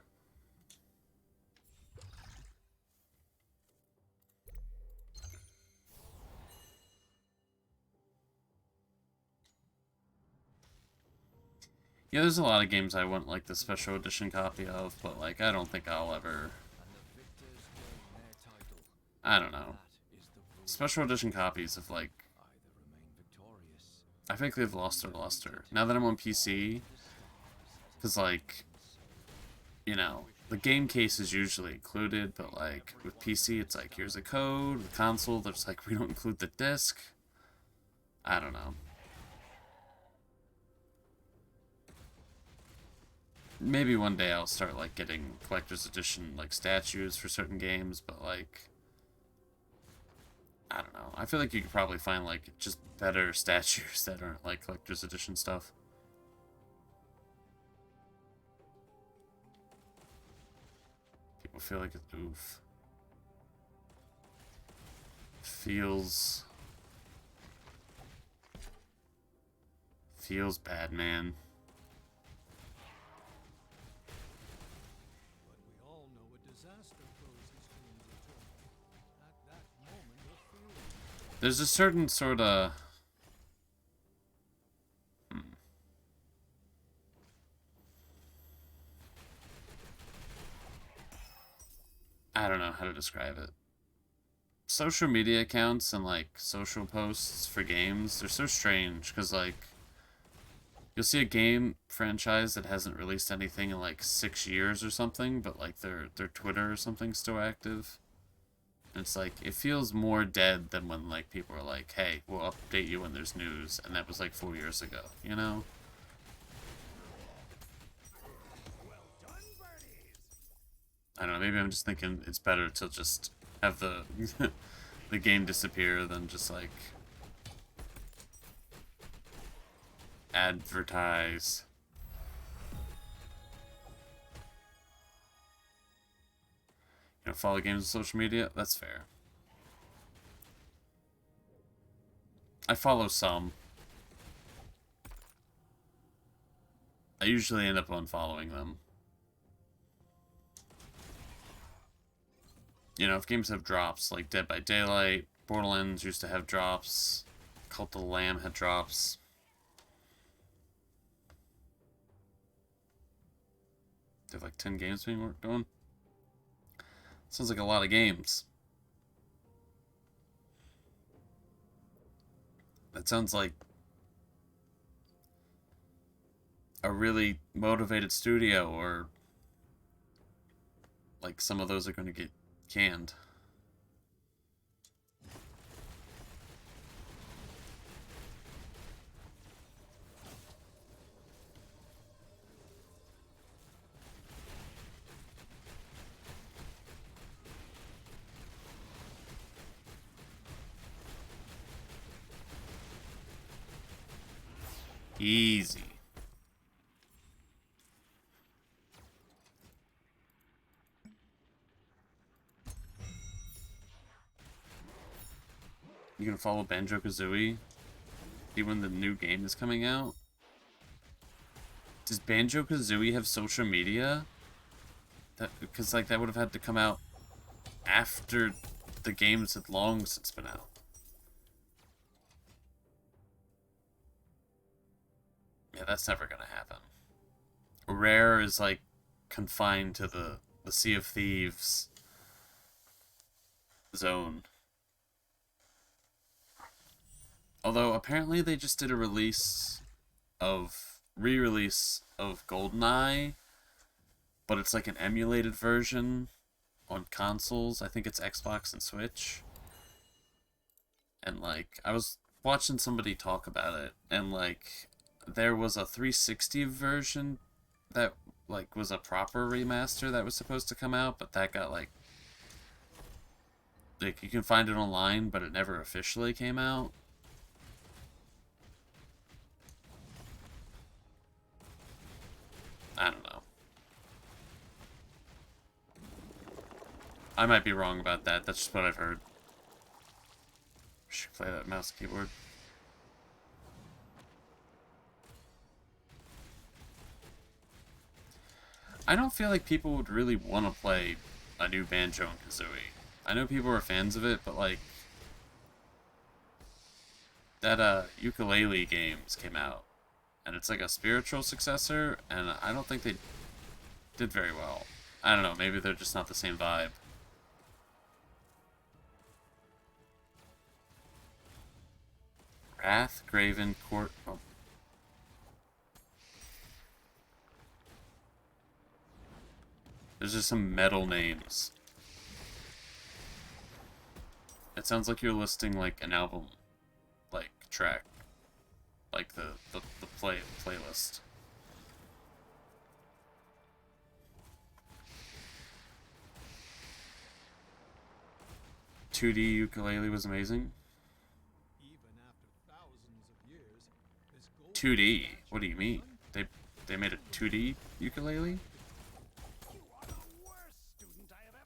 Yeah, there's a lot of games I want like the special edition copy of, but like I don't think I'll ever. I don't know. Special edition copies of like. I think they've lost their luster. Now that I'm on PC, because like, you know, the game case is usually included, but like with PC it's like here's a code. With console there's like we don't include the disc. I don't know. Maybe one day I'll start like getting collector's edition like statues for certain games, but like I don't know. I feel like you could probably find like just better statues that aren't like collector's edition stuff. People feel like it's oof. Feels bad, man. But we all know a disaster throws his dreams eternal. At that moment of feeling. There's a certain sort of I don't know how to describe it. Social media accounts and like social posts for games, they're so strange because like you'll see a game franchise that hasn't released anything in like 6 years or something, but like their Twitter or something's still active. And it's like it feels more dead than when like people are like, "Hey, we'll update you when there's news," and that was like 4 years ago, you know? I don't know, maybe I'm just thinking it's better to just have the the game disappear than just like advertise. You know, follow games on social media? That's fair. I follow some. I usually end up unfollowing them. You know, if games have drops, like Dead by Daylight, Borderlands used to have drops, Cult of the Lamb had drops. They have like 10 games being worked on. Sounds like a lot of games. That sounds like a really motivated studio, or like some of those are going to get canned. Easy. You can follow Banjo-Kazooie even when the new game is coming out? Does Banjo-Kazooie have social media? Because, like, that would have had to come out after the games had long since been out. Yeah, that's never gonna happen. Rare is, like, confined to the Sea of Thieves zone. Although, apparently they just did a re-release of GoldenEye, but it's like an emulated version on consoles. I think it's Xbox and Switch. And, like, I was watching somebody talk about it, and, like, there was a 360 version that, like, was a proper remaster that was supposed to come out, but that got, like, you can find it online, but it never officially came out. I don't know. I might be wrong about that. That's just what I've heard. Should play that mouse keyboard. I don't feel like people would really want to play a new Banjo and Kazooie. I know people are fans of it, but like that ukulele games came out, and it's like a spiritual successor, and I don't think they did very well. I don't know, maybe they're just not the same vibe. Wrath, Graven, Court... Oh. There's just some metal names. It sounds like you're listing, like, an album, like, track. Like, the playlist. "2D ukulele was amazing." 2D? What do you mean? They made a 2D ukulele?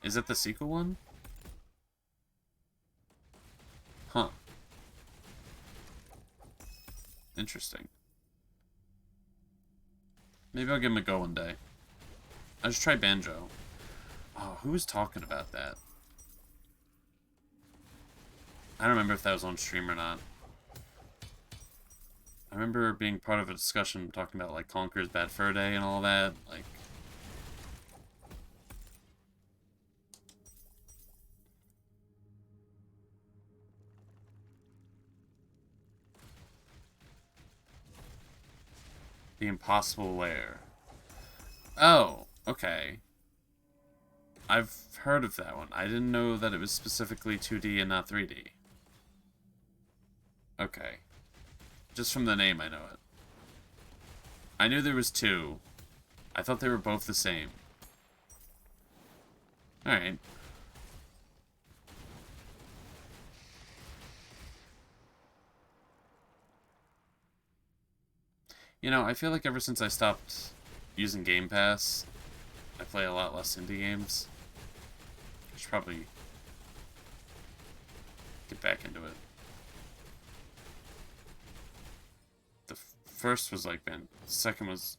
Is it the sequel one? Huh. Interesting. Maybe I'll give him a go one day. I just tried Banjo. Oh, who was talking about that? I don't remember if that was on stream or not. I remember being part of a discussion talking about, like, Conker's Bad Fur Day and all that. Like, The Impossible Lair. Oh, okay. I've heard of that one. I didn't know that it was specifically 2D and not 3D. Okay. Just from the name, I know it. I knew there was two. I thought they were both the same. Alright. You know, I feel like ever since I stopped using Game Pass, I play a lot less indie games. I should probably get back into it. The first was like the second was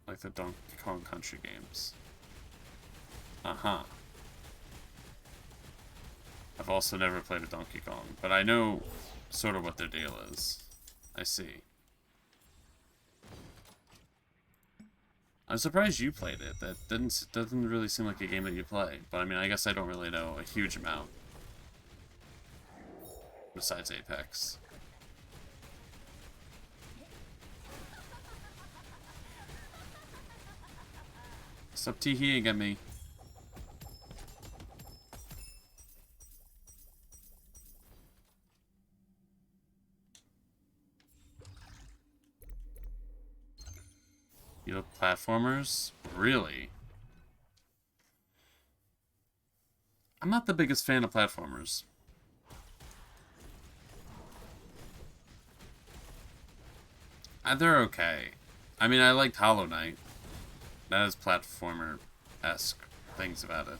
like the Donkey Kong Country games. Uh-huh. I've also never played a Donkey Kong, but I know sort of what their deal is. I see. I'm surprised you played it. That doesn't really seem like a game that you play. But I mean, I guess I don't really know a huge amount. Besides Apex. Stop teeheeing at me. You love platformers? Really? I'm not the biggest fan of platformers. They're okay. I mean, I liked Hollow Knight. That has platformer-esque things about it.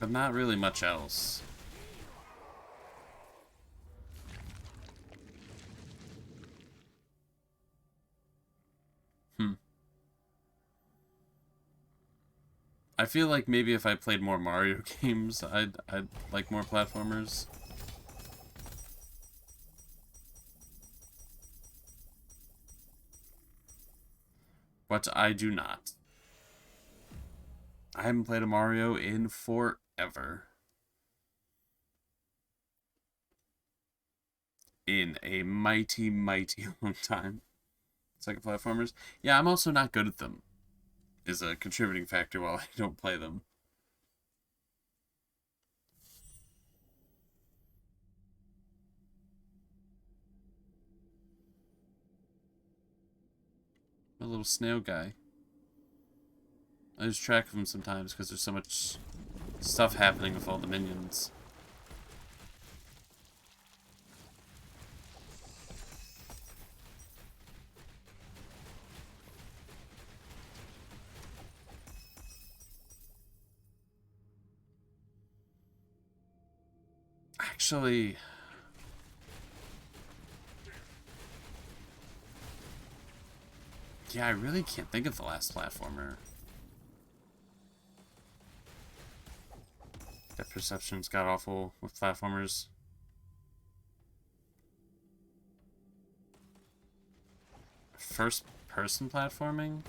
But not really much else. Hmm. I feel like maybe if I played more Mario games, I'd like more platformers. But I do not. I haven't played a Mario in forever. In a mighty, mighty long time. Second platformers. Yeah, I'm also not good at them. Is a contributing factor while I don't play them. A little snail guy. I lose track of him sometimes because there's so much stuff happening with all the minions. Actually, yeah, I really can't think of the last platformer. That perception's got awful with platformers. First person platforming?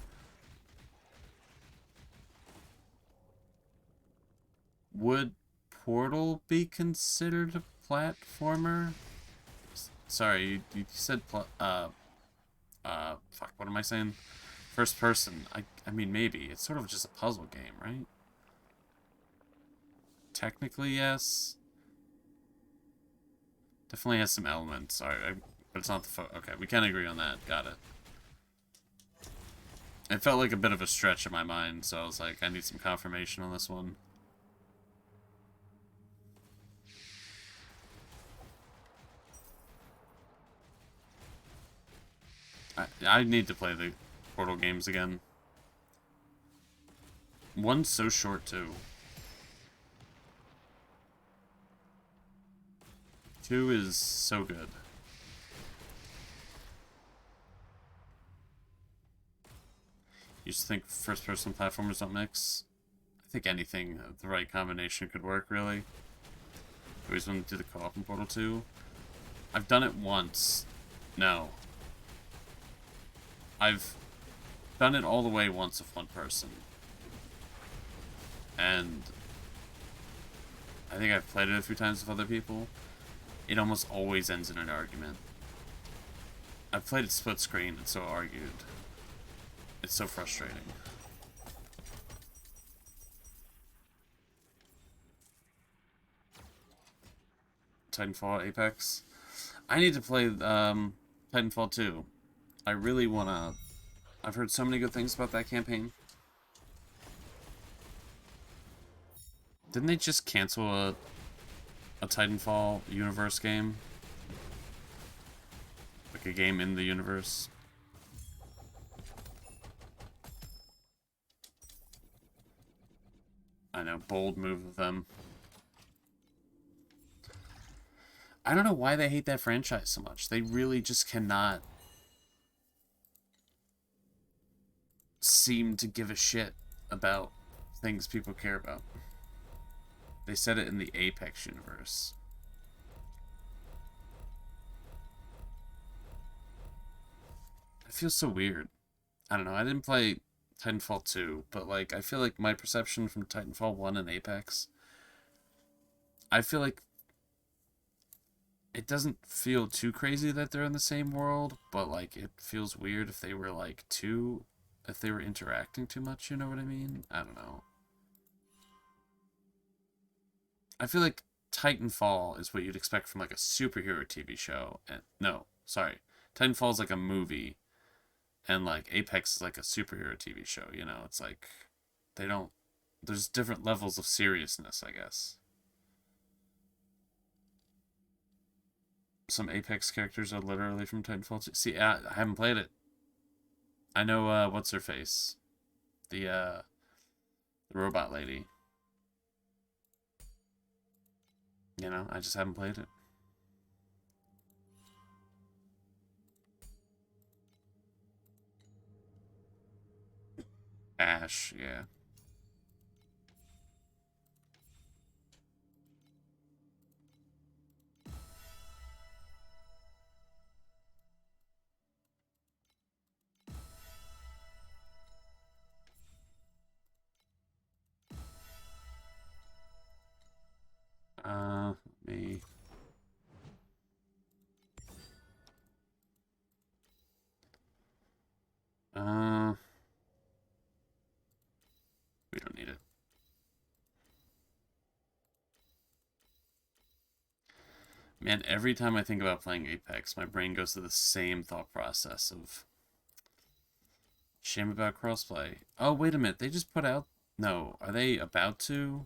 Would Portal be considered a platformer? Sorry, you said fuck, what am I saying? First person. I mean, maybe. It's sort of just a puzzle game, right? Technically, yes. Definitely has some elements. Alright, but it's not the okay, we can agree on that. Got it. It felt like a bit of a stretch in my mind, so I was like, I need some confirmation on this one. I need to play the Portal games again. One's so short, too. 2 is so good. You just think first-person platformers don't mix? I think anything, the right combination could work, really. Always want to do the co-op in Portal 2. I've done it once. No. I've done it all the way once with one person. And I think I've played it a few times with other people. It almost always ends in an argument. I've played it split screen and so argued. It's so frustrating. Titanfall Apex. I need to play Titanfall 2. I really wanna... I've heard so many good things about that campaign. Didn't they just cancel a Titanfall universe game? Like a game in the universe? I know, bold move of them. I don't know why they hate that franchise so much. They really just cannot seem to give a shit about things people care about. They said it in the Apex universe. It feels so weird. I don't know, I didn't play Titanfall 2, but like I feel like my perception from Titanfall 1 and Apex, I feel like it doesn't feel too crazy that they're in the same world, but like it feels weird if they were like if they were interacting too much, you know what I mean? I don't know. I feel like Titanfall is what you'd expect from like a superhero TV show. And no, sorry. Titanfall is like a movie, and like Apex is like a superhero TV show, you know? It's like they don't there's different levels of seriousness, I guess. some Apex characters are literally from Titanfall 2. See, I haven't played it. I know, what's her face? The robot lady. You know, I just haven't played it. Ash, yeah. Me. We don't need it. Man, every time I think about playing Apex, my brain goes to the same thought process of shame about crossplay. Oh, wait a minute. They just put out... No, are they about to?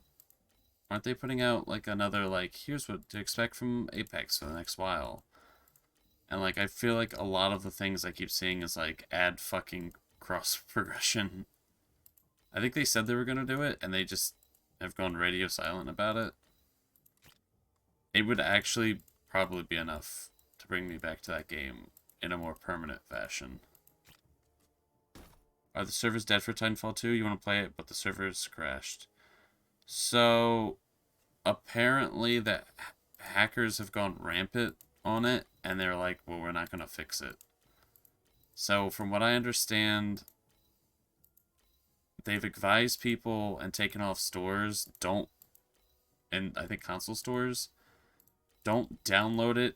Aren't they putting out, like, another, like, here's what to expect from Apex for the next while? And, like, I feel like a lot of the things I keep seeing is, like, add fucking cross progression. I think they said they were going to do it, and they just have gone radio silent about it. It would actually probably be enough to bring me back to that game in a more permanent fashion. Are the servers dead for Titanfall 2? You want to play it, but the servers crashed. So, apparently the hackers have gone rampant on it, and they're like, well, we're not going to fix it. So, from what I understand, they've advised people and taken off stores, and I think console stores, don't download it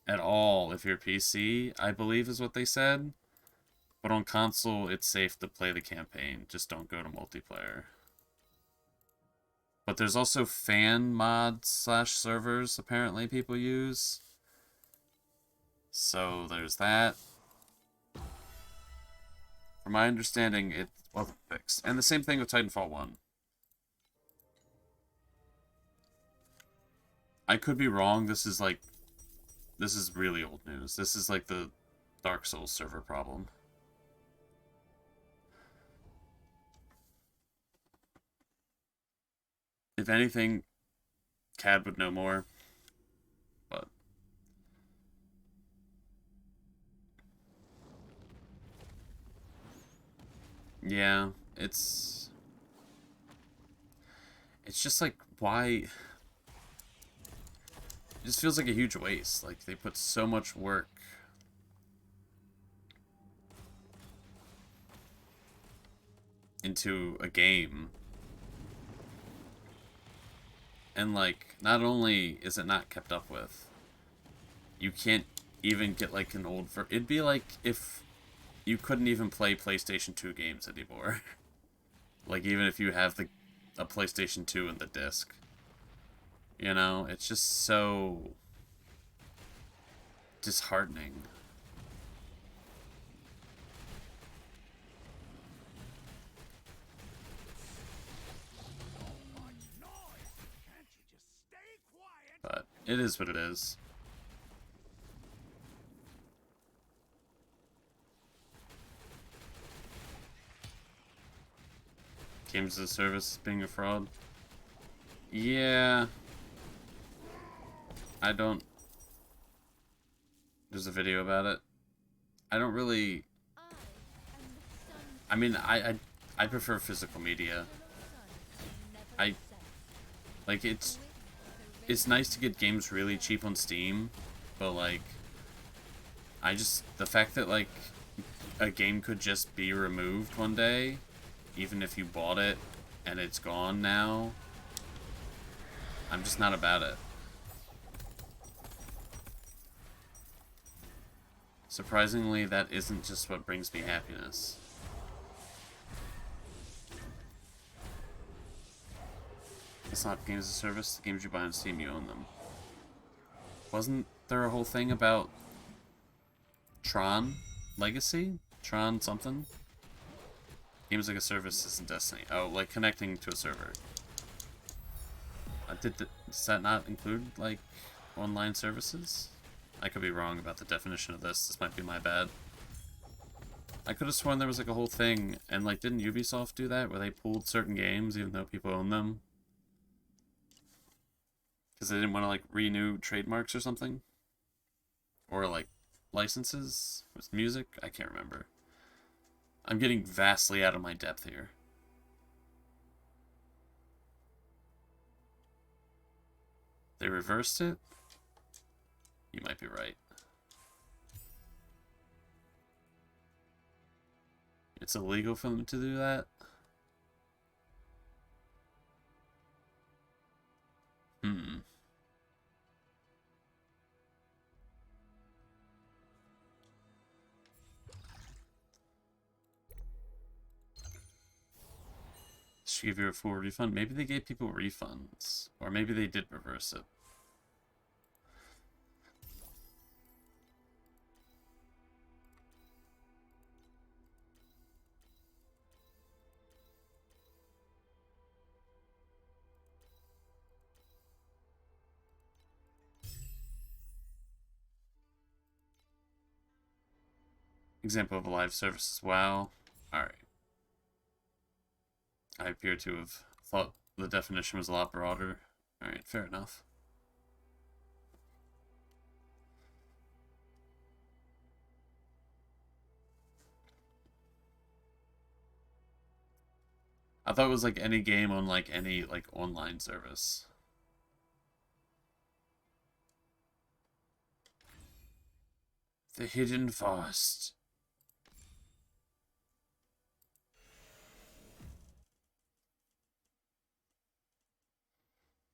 at all if you're PC, I believe is what they said. But on console, it's safe to play the campaign. Just don't go to multiplayer. But there's also fan mods / servers apparently people use. So there's that. From my understanding, it wasn't fixed. And the same thing with Titanfall 1. I could be wrong. This is really old news. This is like the Dark Souls server problem. If anything, CAD would know more. But yeah, it's just like, why? It just feels like a huge waste. Like, they put so much work into a game. And, like, not only is it not kept up with, you can't even get, like, an old... It'd be like if you couldn't even play PlayStation 2 games anymore. Like, even if you have a PlayStation 2 in the disc. You know? It's just so disheartening. But it is what it is. Games as a service being a fraud. Yeah. I don't... There's a video about it. I don't really... I mean, I prefer physical media. Like, it's nice to get games really cheap on Steam, but, like, the fact that, like, a game could just be removed one day, even if you bought it, and it's gone now, I'm just not about it. Surprisingly, that isn't just what brings me happiness. It's not games as a service. The games you buy on Steam, you own them. Wasn't there a whole thing about Tron Legacy? Tron something? Games like a service isn't Destiny. Oh, like connecting to a server. Does that not include, like, online services? I could be wrong about the definition of this. This might be my bad. I could have sworn there was like a whole thing, and like, didn't Ubisoft do that, where they pulled certain games even though people own them? Because they didn't want to like renew trademarks or something? Or like licenses? With music? I can't remember. I'm getting vastly out of my depth here. They reversed it? You might be right. It's illegal for them to do that? Hmm. Should give you a full refund. Maybe they gave people refunds. Or maybe they did reverse it. Example of a live service as well. Alright. I appear to have thought the definition was a lot broader. Alright, fair enough. I thought it was like any game on like any like online service. The Hidden Forest.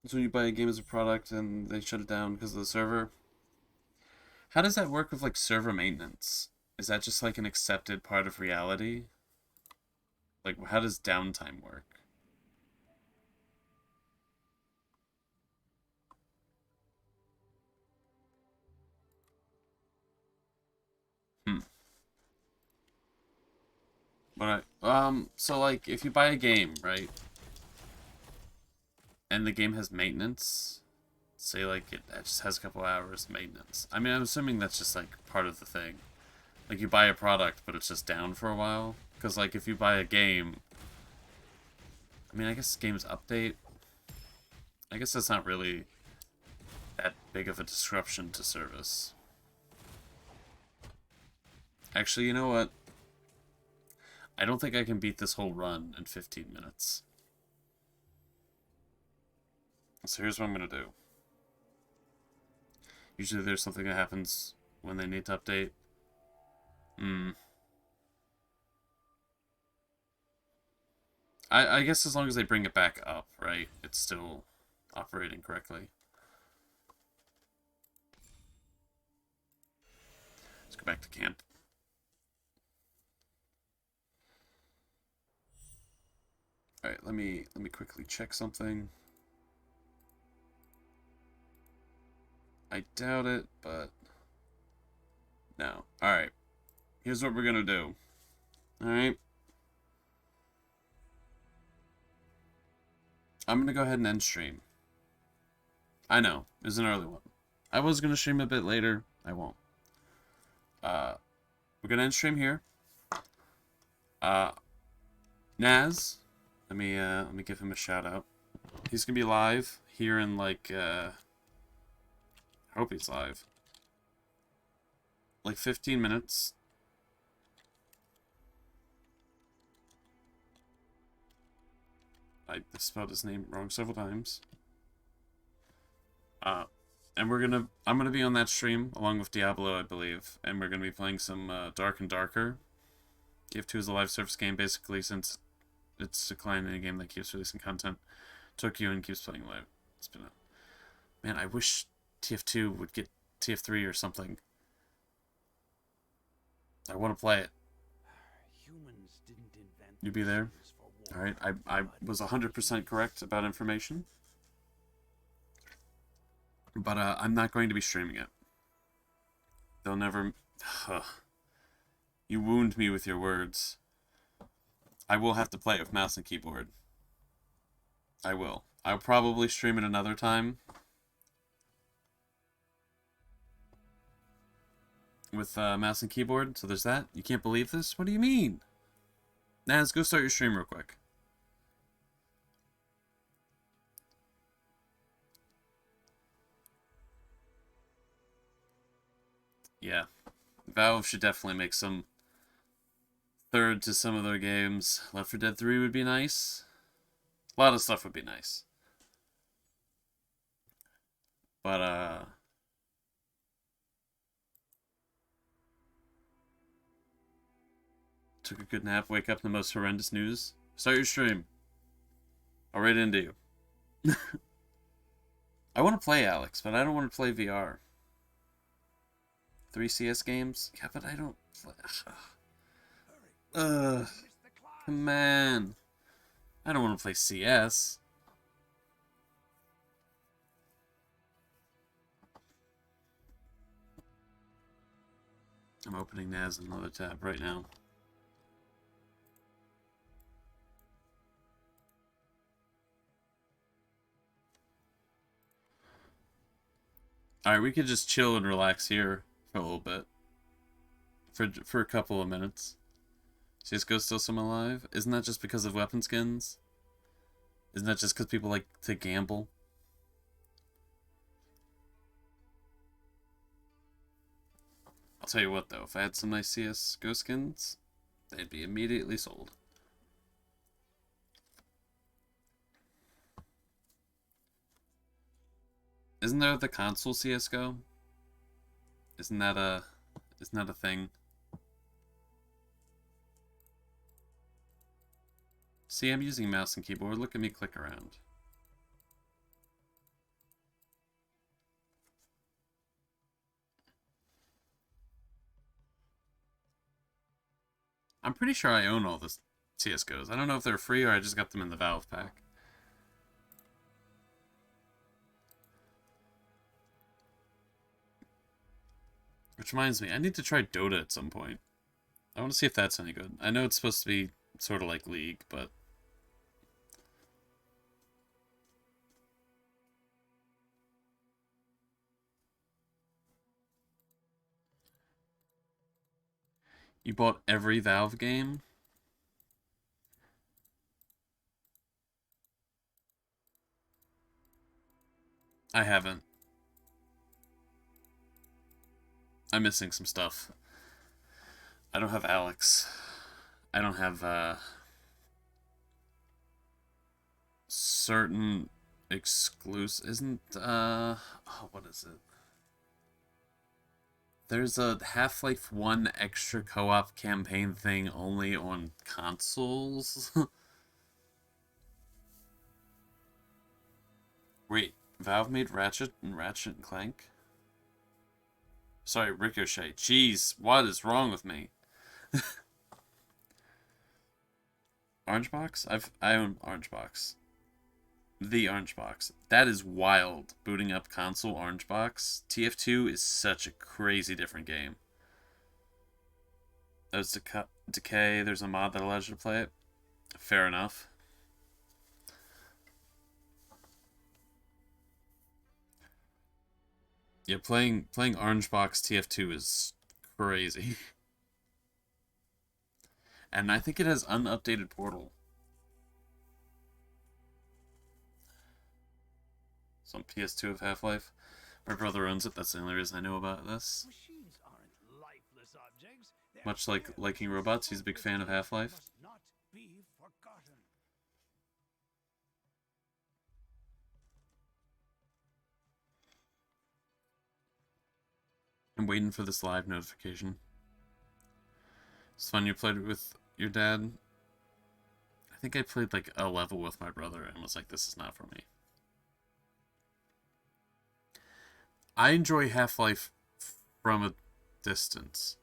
So when you buy a game as a product and they shut it down because of the server. How does that work with like server maintenance? Is that just like an accepted part of reality? Like, how does downtime work? Hmm. But so like, if you buy a game, right? And the game has maintenance, say like it just has a couple hours maintenance. I mean, I'm assuming that's just like part of the thing. Like you buy a product, but it's just down for a while. Because like if you buy a game, I mean, I guess games update. I guess that's not really that big of a disruption to service. Actually, you know what? I don't think I can beat this whole run in 15 minutes. So here's what I'm going to do. Usually there's something that happens when they need to update. I guess as long as they bring it back up, right? It's still operating correctly. Let's go back to camp. Alright, let me quickly check something. I doubt it, but no. Alright. Here's what we're gonna do. Alright. I'm gonna go ahead and end stream. I know, it's an early one. I was gonna stream a bit later. I won't. We're gonna end stream here. Naz, let me give him a shout out. He's gonna be live here in like I hope he's live. Like 15 minutes. I spelled his name wrong several times. And I'm gonna be on that stream along with Diablo, I believe, and we're gonna be playing some Dark and Darker. TF2 is a live service game, basically, since it's declining a game that keeps releasing content. Tokyo and keeps playing live. It's been a... Man, I wish TF2 would get TF3 or something. I want to play it. Humans didn't invent You be there? machines for war. Alright, I was 100% correct about information. But I'm not going to be streaming it. They'll never... You wound me with your words. I will have to play it with mouse and keyboard. I will. I'll probably stream it another time. with mouse and keyboard. So there's that. You can't believe this? What do you mean? Nah, let's go start your stream real quick. Yeah. Valve should definitely make some third to some of their games. Left 4 Dead 3 would be nice. A lot of stuff would be nice. But, took a good nap, wake up to the most horrendous news. Start your stream. I'll right into you. I want to play Alex, but I don't want to play VR. 3 CS games? Yeah, but I don't play. Come on. I don't want to play CS. I'm opening NAS in another tab right now. Alright, we could just chill and relax here for a little bit. For a couple of minutes. CSGO's still some alive? Isn't that just because of weapon skins? Isn't that just because people like to gamble? I'll tell you what though, if I had some nice CSGO skins, they'd be immediately sold. Isn't there the console CSGO? Isn't that a thing? See, I'm using mouse and keyboard. Look at me click around. I'm pretty sure I own all the CSGOs. I don't know if they're free or I just got them in the Valve pack. Which reminds me, I need to try Dota at some point. I want to see if that's any good. I know it's supposed to be sort of like League, but... You bought every Valve game? I haven't. I'm missing some stuff. I don't have Alex. I don't have, certain exclusive... Isn't, oh, what is it? There's a Half-Life 1 extra co-op campaign thing only on consoles? Wait, Valve made Ratchet and Clank? Sorry, Ricochet. Jeez, what is wrong with me? Orange Box? I own Orange Box. The Orange Box. That is wild. Booting up console Orange Box. TF2 is such a crazy different game. There's Decay. There's a mod that allows you to play it. Fair enough. Yeah, playing Orange Box TF2 is crazy. And I think it has unupdated Portal. Some PS2 of Half-Life. My brother owns it, that's the only reason I know about this. Machines aren't lifeless objects. They're Much like liking robots, he's a big fan of Half-Life. must not be forgotten. I'm waiting for this live notification. It's fun you played it with your dad. I think I played like a level with my brother and was like, this is not for me. I enjoy Half-Life from a distance.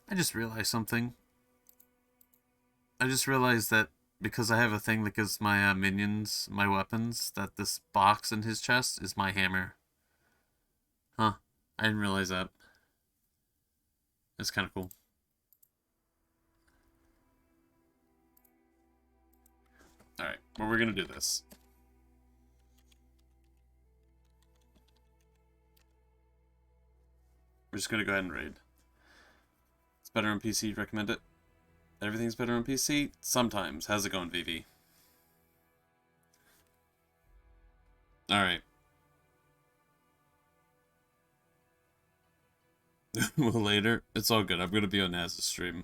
I just realized something. I just realized that because I have a thing that gives my minions my weapons, that this box in his chest is my hammer. Huh. I didn't realize that. It's kind of cool. Alright, well, we're going to do this. We're just going to go ahead and raid. better on PC. Recommend it. Everything's better on PC? Sometimes. How's it going, VV? Alright. Well, later. It's all good. I'm going to be on Naz's stream.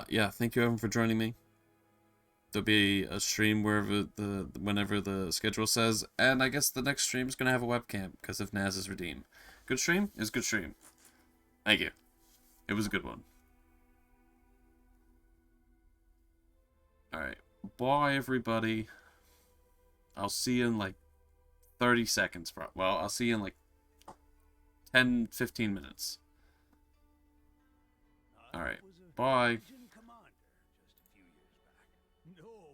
Yeah, thank you everyone for joining me. There'll be a stream whenever the schedule says, and I guess the next stream is going to have a webcam because of Naz's redeem. Good stream? It was a good stream. Thank you. It was a good one. Alright. Bye, everybody. I'll see you in like 30 seconds. Well, I'll see you in like 10, 15 minutes. Alright. Bye. Commander just a few years back. No